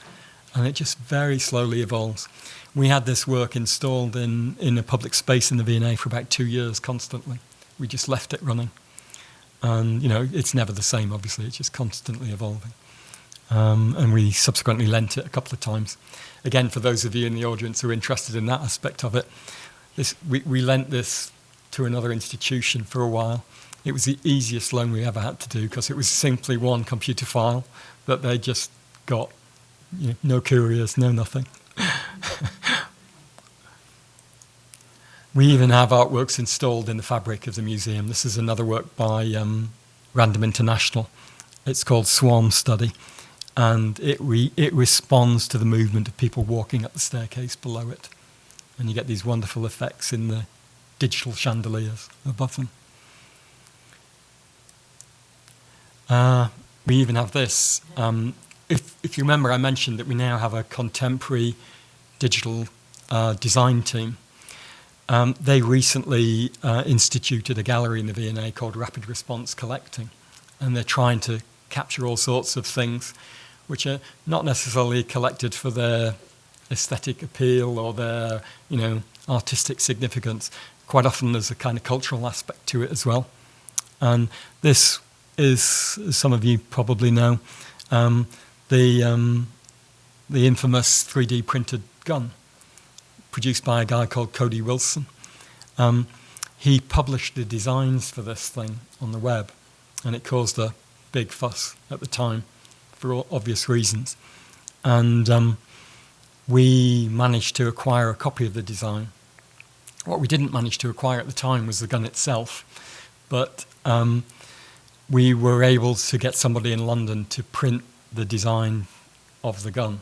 And it just very slowly evolves. We had this work installed in a public space in the V&A for about 2 years constantly. We just left it running. And, it's never the same, obviously. It's just constantly evolving. And we subsequently lent it a couple of times. Again, for those of you in the audience who are interested in that aspect of it, we lent this to another institution for a while. It was the easiest loan we ever had to do because it was simply one computer file that they just got. No couriers, no nothing. We even have artworks installed in the fabric of the museum. This is another work by Random International. It's called Swarm Study, and it responds to the movement of people walking up the staircase below it. And you get these wonderful effects in the digital chandeliers above them. We even have this. If you remember, I mentioned that we now have a contemporary digital design team. They recently instituted a gallery in the V&A called Rapid Response Collecting, and they're trying to capture all sorts of things which are not necessarily collected for their aesthetic appeal or their, artistic significance. Quite often there's a kind of cultural aspect to it as well. And this is, as some of you probably know, the infamous 3D printed gun produced by a guy called Cody Wilson. He published the designs for this thing on the web, and it caused a big fuss at the time for all obvious reasons. And we managed to acquire a copy of the design. What we didn't manage to acquire at the time was the gun itself, but we were able to get somebody in London to print the design of the gun.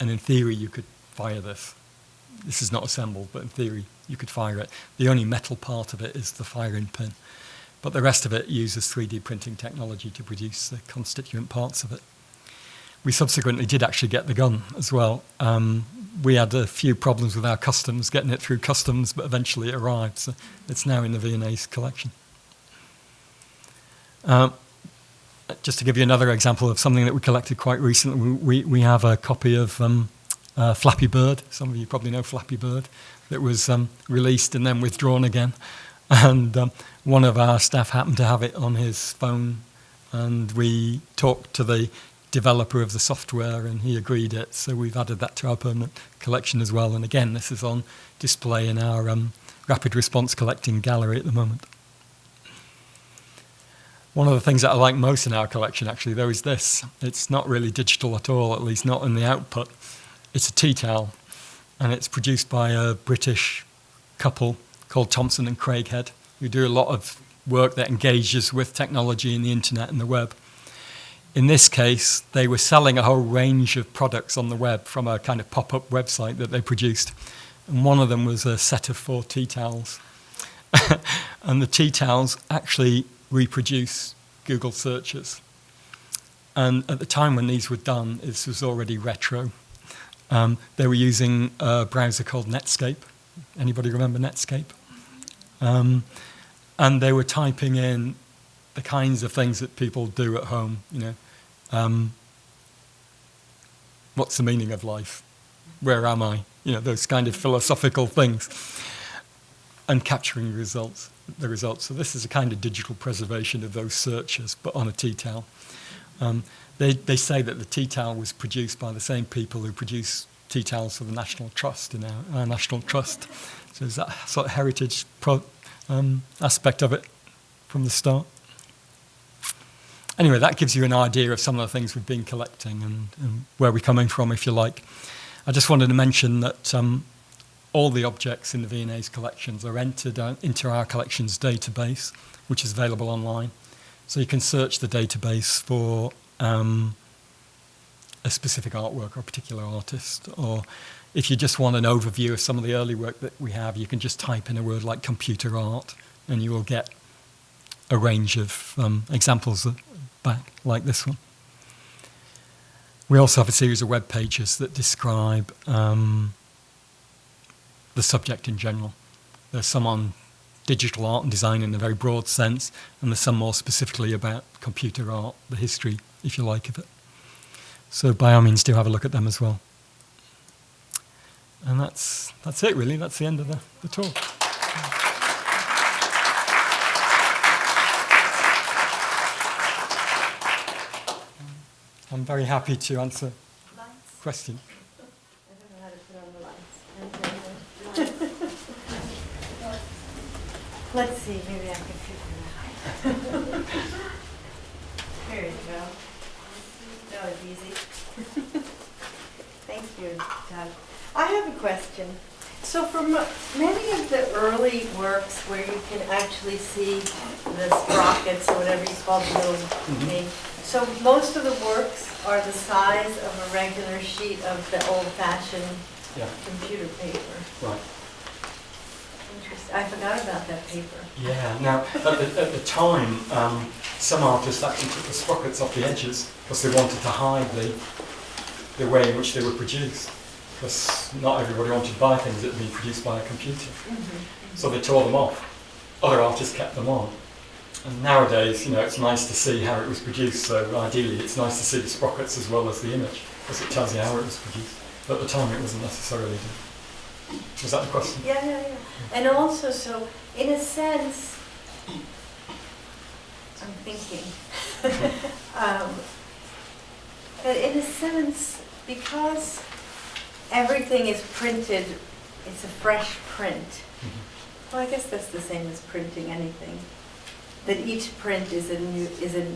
And in theory, you could fire this. This is not assembled, but in theory, you could fire it. The only metal part of it is the firing pin. But the rest of it uses 3D printing technology to produce the constituent parts of it. We subsequently did actually get the gun as well. We had a few problems with our customs, getting it through customs, but eventually it arrived. So it's now in the V&A's collection. Just to give you another example of something that we collected quite recently, we have a copy of Flappy Bird. Some of you probably know Flappy Bird. That was released and then withdrawn again. And one of our staff happened to have it on his phone, and we talked to the developer of the software, and he agreed it. So we've added that to our permanent collection as well. And again, this is on display in our rapid response collecting gallery at the moment. One of the things that I like most in our collection, actually, though, is this. It's not really digital at all, at least not in the output. It's a tea towel, and it's produced by a British couple called Thompson and Craighead, who do a lot of work that engages with technology and the internet and the web. In this case, they were selling a whole range of products on the web from a kind of pop-up website that they produced. And one of them was a set of 4 tea towels. And the tea towels actually reproduce Google searches. And at the time when these were done, this was already retro. They were using a browser called Netscape. Anybody remember Netscape? And they were typing in the kinds of things that people do at home, what's the meaning of life? Where am I? Those kind of philosophical things. And capturing the results. So this is a kind of digital preservation of those searches, but on a tea towel. They say that the tea towel was produced by the same people who produce tea towels for the National Trust in our National Trust. So there's that sort of heritage aspect of it from the start. Anyway, that gives you an idea of some of the things we've been collecting and where we're coming from, if you like. I just wanted to mention that all the objects in the V&A's collections are entered into our collections database, which is available online. So you can search the database for a specific artwork or a particular artist, or if you just want an overview of some of the early work that we have, you can just type in a word like computer art, and you will get a range of examples back, like this one. We also have a series of web pages that describe the subject in general. There's some on digital art and design in a very broad sense, and there's some more specifically about computer art, the history, if you like, of it. So by all means, do have a look at them as well. And that's it, really. That's the end of the talk. I'm very happy to answer questions. I don't know how to put on the lights. Let's see, maybe I can figure it out. There you go. That was easy. Thank you, Doug. I have a question. So for many of the early works where you can actually see the sprockets or whatever you call the little thing, so most of the works are the size of a regular sheet of the old-fashioned computer paper. Right. Interesting. I forgot about that paper. Yeah. Now, at the time, some artists actually took the sprockets off the edges because they wanted to hide the way in which they were produced. Because not everybody wanted to buy things that had been produced by a computer. So they tore them off. Other artists kept them on. And nowadays, it's nice to see how it was produced, so ideally it's nice to see the sprockets as well as the image, because it tells you how it was produced. But at the time it wasn't necessarily done. Was that the question? Yeah. And also, so in a sense, I'm thinking, in a sense, because everything is printed, it's a fresh print. Well, I guess that's the same as printing anything. That each print is a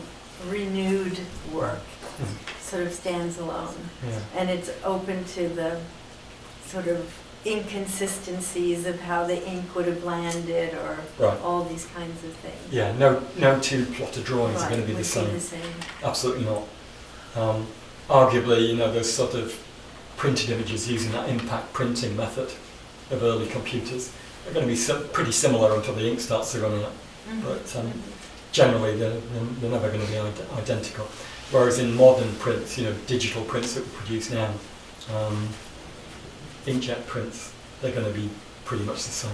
renewed work, sort of stands alone. Yeah. And it's open to the sort of inconsistencies of how the ink would have landed or all these kinds of things. Yeah, no two plotted drawings are going to be the same. Absolutely not. Arguably, those sort of printed images using that impact printing method of early computers are going to be pretty similar until the ink starts to run out. But generally they're never going to be identical. Whereas in modern prints, digital prints that we produce now, inkjet prints, they're going to be pretty much the same.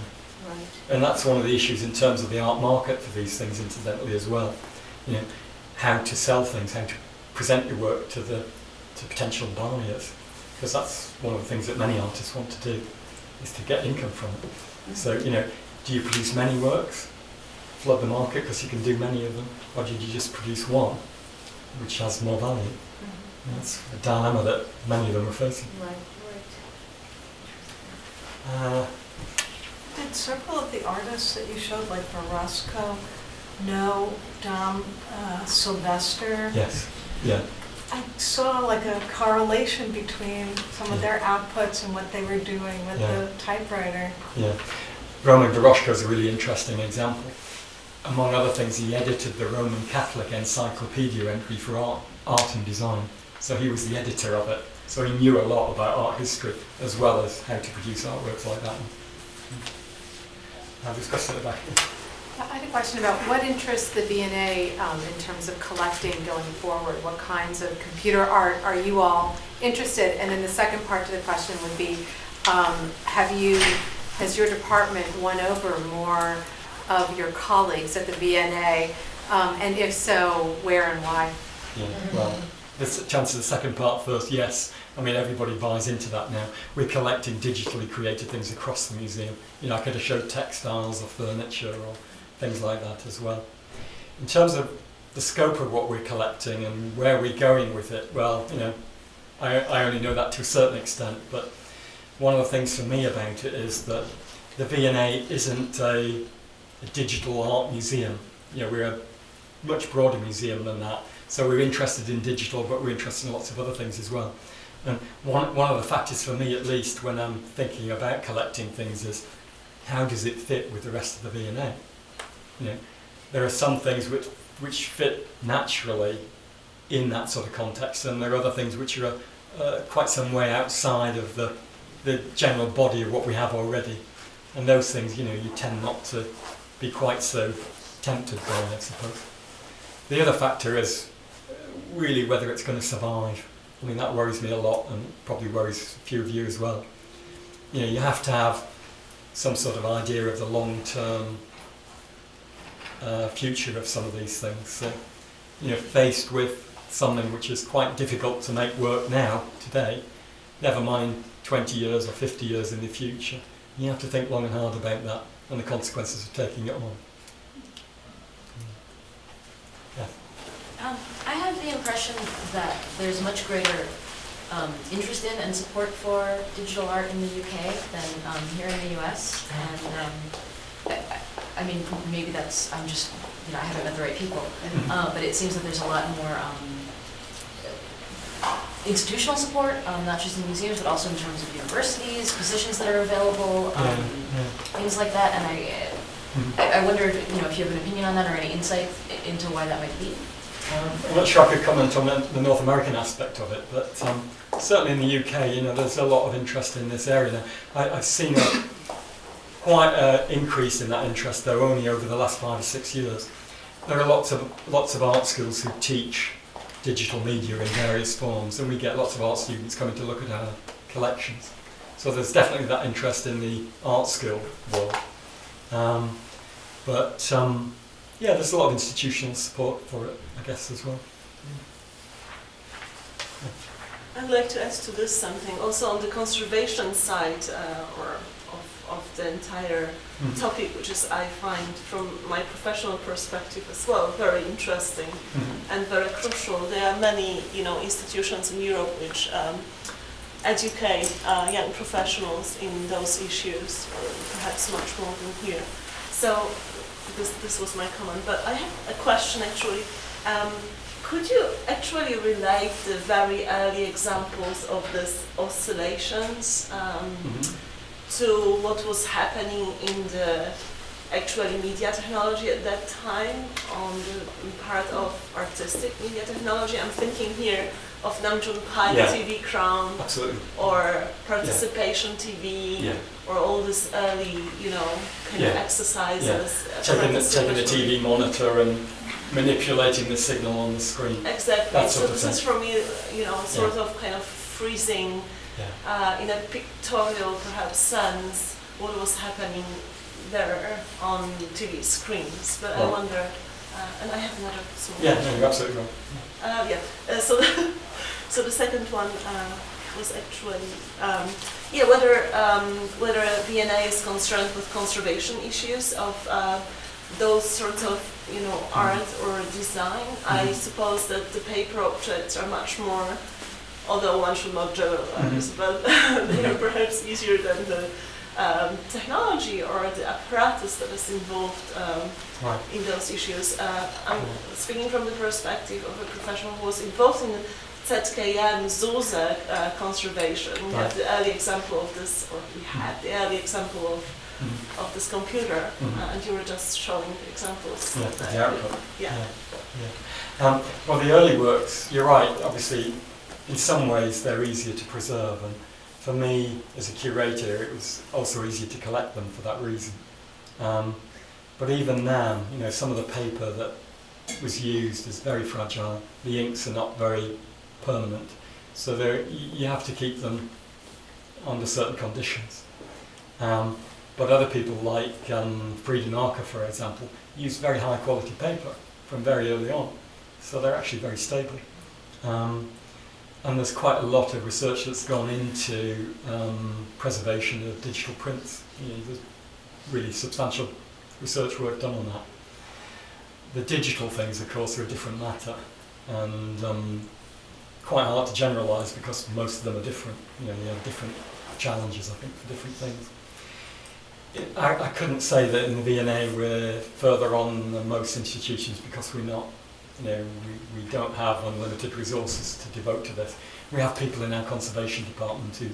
Right. And that's one of the issues in terms of the art market for these things, incidentally, as well. How to sell things, how to present your work to potential buyers. Because that's one of the things that many artists want to do, is to get income from it. So, do you produce many works, flood the market because you can do many of them, or did you just produce one, which has more value? That's a dilemma that many of them are facing. Right. Did several of the artists that you showed, like for Roscoe, know Dom Sylvester? Yes. Yeah. I saw like a correlation between some of their outputs and what they were doing with the typewriter. Yeah. Roman Doroshko is a really interesting example. Among other things, he edited the Roman Catholic Encyclopedia entry for art and design. So he was the editor of it. So he knew a lot about art history as well as how to produce artworks like that. I'll discuss it at the back. I had a question about what interests the V&A in terms of collecting going forward. What kinds of computer art are you all interested in? And then the second part to the question would be, has your department won over more of your colleagues at the V&A? And if so, where and why? Yeah, well, let's answer the second part first. Yes, I mean everybody buys into that now. We're collecting digitally created things across the museum. You know, I could have showed textiles or furniture or things like that as well. In terms of the scope of what we're collecting and where we're going with it, well, you know, I only know that to a certain extent, but one of the things for me about it is that the V&A isn't a digital art museum. You know, we're a much broader museum than that. So we're interested in digital, but we're interested in lots of other things as well. And one of the factors for me, at least, when I'm thinking about collecting things is how does it fit with the rest of the V&A? You know, there are some things which fit naturally in that sort of context, and there are other things which are quite some way outside of the general body of what we have already. And those things, you know, you tend not to be quite so tempted by, I suppose. The other factor is really whether it's going to survive. I mean, that worries me a lot, and probably worries a few of you as well. You know, you have to have some sort of idea of the long-term future of some of these things. So, you know, faced with something which is quite difficult to make work now, today, never mind 20 years or 50 years in the future, you have to think long and hard about that and the consequences of taking it on. I have the impression that there's much greater interest in and support for digital art in the UK than here in the US. And I mean, maybe that's, I'm just, you know, I haven't met the right people. But it seems that there's a lot more institutional support, not just in museums, but also in terms of universities, positions that are available, things like that. And I wondered, you know, if you have an opinion on that or any insight into why that might be. I'm not sure I could comment on the North American aspect of it, but certainly in the UK, you know, there's a lot of interest in this area now. I've seen quite an increase in that interest, though, only over the last 5 or 6 years. There are lots of art schools who teach digital media in various forms, and we get lots of art students coming to look at our collections. So there's definitely that interest in the art school world. Yeah, there's a lot of institutional support for it, I guess, as well. I'd like to add to this something. Also on the conservation side, of the entire topic, which is, I find, from my professional perspective as well, very interesting and very crucial. There are many, you know, institutions in Europe which educate young professionals in those issues, or perhaps much more than here. So this was my comment. But I have a question actually. Could you actually relate the very early examples of these oscillations to what was happening in the actually media technology at that time on the part of artistic media technology? I'm thinking here of Namjoon Pai TV Crown, absolutely, or Participation TV, or all this early, you know, kind of exercises. Taking the TV monitor and manipulating the signal on the screen. Exactly. So this is for me, you know, sort of kind of freezing in a pictorial, perhaps, sense what was happening there on TV screens. But I wonder, and I have another. No, you're absolutely right. So the second one was actually whether V&A is concerned with conservation issues of those sorts of, art or design. I suppose that the paper objects are much more, although one should not generalize, but perhaps easier than the technology or the apparatus that is involved in those issues. I'm speaking from the perspective of a professional who was involved in ZKM Zuse conservation. We have the early example of this, or we had the early example of this computer, and you were just showing the examples. Yeah, the output. Yeah. Well, the early works, you're right, obviously, in some ways they're easier to preserve, and for me, as a curator, it was also easier to collect them for that reason. But even now, some of the paper that was used is very fragile. The inks are not very permanent, so you have to keep them under certain conditions. But other people, like Frieda Narker, for example, use very high quality paper from very early on, so they're actually very stable. And there's quite a lot of research that's gone into preservation of digital prints. There's really substantial research work done on that. The digital things, of course, are a different matter, and quite hard to generalise because most of them are different. You have different challenges, I think, for different things. I couldn't say that in the V&A we're further on than most institutions because we're not. We don't have unlimited resources to devote to this. We have people in our conservation department who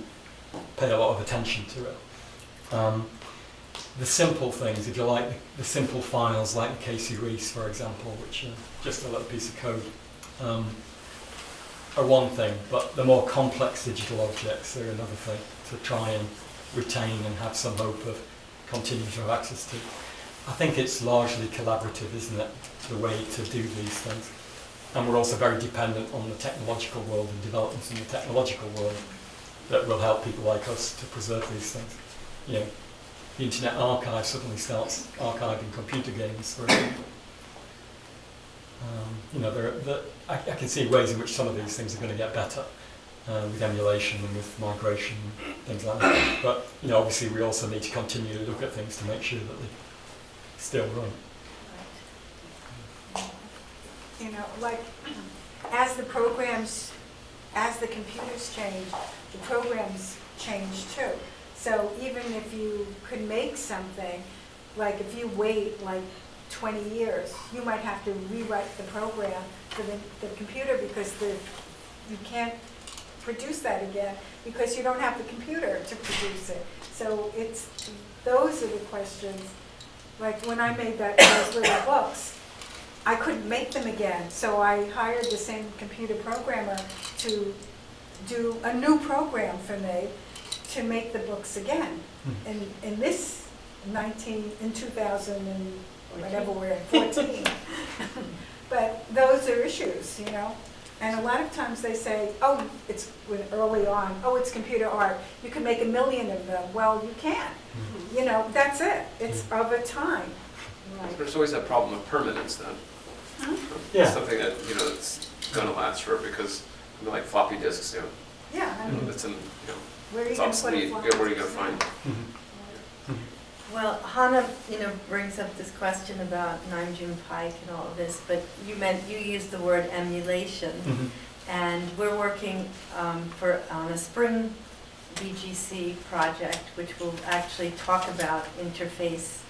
pay a lot of attention to it. The simple things, if you like, the simple files like the Casey Reese, for example, which are just a little piece of code, are one thing, but the more complex digital objects are another thing to try and retain and have some hope of continuing to have access to. I think it's largely collaborative, isn't it, the way to do these things. And we're also very dependent on the technological world and developments in the technological world that will help people like us to preserve these things. The Internet Archive suddenly starts archiving computer games, for example. I can see ways in which some of these things are going to get better with emulation and with migration and things like that. But obviously we also need to continue to look at things to make sure that they still run. As the computers change, the programs change too. So even if you could make something, like if you wait 20 years, you might have to rewrite the program for the computer because you can't produce that again because you don't have the computer to produce it. So those are the questions. Like when I made those little books, I couldn't make them again, so I hired the same computer programmer to do a new program for me to make the books again. In 2000 and whatever we're at, 14. But those are issues, And a lot of times they say, it's early on, it's computer art. You can make 1 million of them. Well, you can't. That's it. It's of a time. Right. There's always that problem of permanence then. Yeah. Something that, it's going to last forever because, like floppy disks, Yeah, I mean, it's in, where are you it's going to put obsolete. a Where are you going to find? Well, Hannah, brings up this question about Namjoon Pike and all of this, but you used the word emulation, and we're working on a spring BGC project, which will actually talk about the interface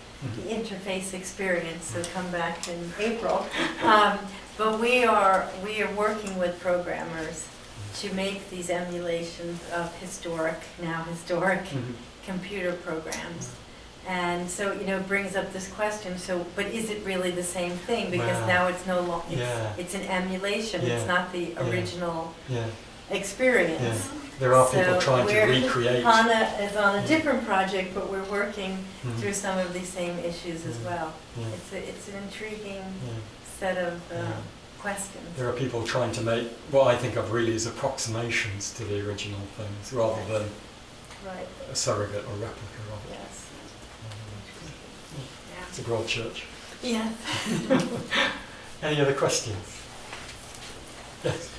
experience. So come back in April. But we are working with programmers to make these emulations of historic computer programs. And so, it brings up this question, but is it really the same thing? Because now it's no longer, it's an emulation, it's not the original experience. Yeah. There are people trying to recreate. Hannah is on a different project, but we're working through some of these same issues as well. It's an intriguing set of questions. There are people trying to make what I think of really as approximations to the original things, rather than a surrogate or replica of it. Yes. It's a broad church. Yes. Any other questions? Yes.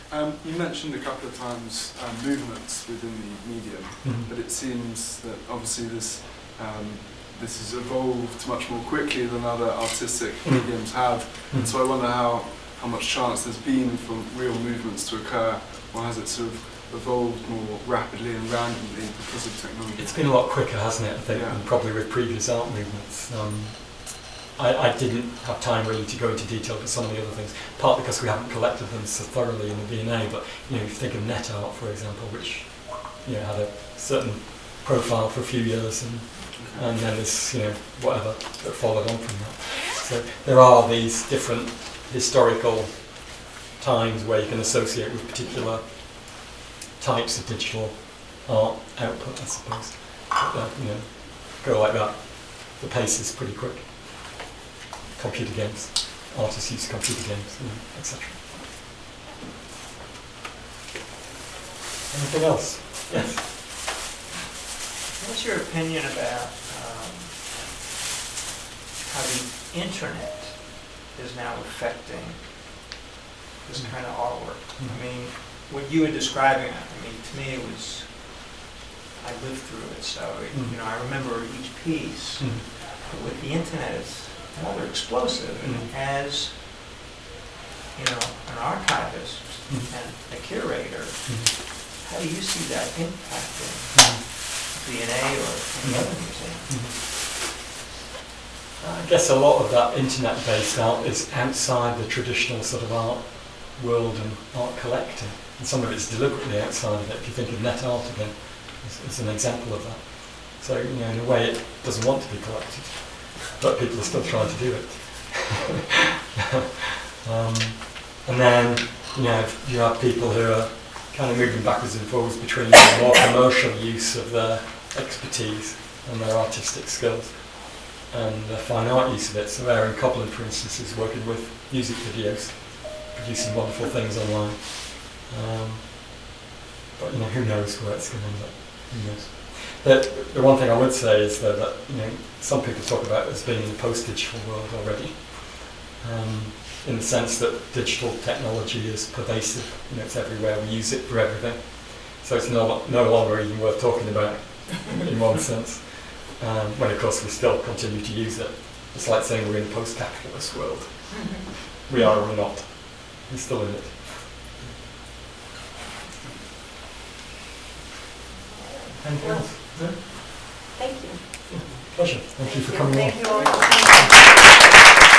You mentioned a couple of times movements within the medium, but it seems that obviously this this has evolved much more quickly than other artistic mediums have. And so I wonder how much chance there's been for real movements to occur, or has it sort of evolved more rapidly and randomly because of technology? It's been a lot quicker, hasn't it? I think, Yeah. than probably with previous art movements. I didn't have time really to go into detail with some of the other things, partly because we haven't collected them so thoroughly in the V&A, but if you think of net art, for example, which had a certain profile for a few years, and then there's whatever that followed on from that. So there are these different historical times where you can associate with particular types of digital art output, I suppose. But, go like that. The pace is pretty quick. Computer games, artists use computer games, etc. Anything else? Yes. What's your opinion about how the internet is now affecting this kind of artwork? I mean, what you were describing, to me it was, I lived through it, so I remember each piece. But with the internet, it's rather explosive. And as an archivist and a curator, how do you see that impacting V&A or any other museum? I guess a lot of that internet-based art is outside the traditional sort of art world and art collecting, and some of it's deliberately outside of it. If you think of net art again, it's an example of that. So in a way, it doesn't want to be collected, but people are still trying to do it. And then you have people who are kind of moving backwards and forwards between the more commercial use of their expertise and their artistic skills and the fine art use of it. So Aaron Copland, for instance, is working with music videos, producing wonderful things online. But who knows where it's going to end up? Who knows? The one thing I would say is that some people talk about us being in the post-digital world already, in the sense that digital technology is pervasive. It's everywhere. We use it for everything. So it's no longer even worth talking about in one sense. When of course we still continue to use it. It's like saying we're in a post-capitalist world. We are or we're not. We're still in it. Anything else? No? Thank you. Pleasure. Thank you for coming Thank on. you all for coming.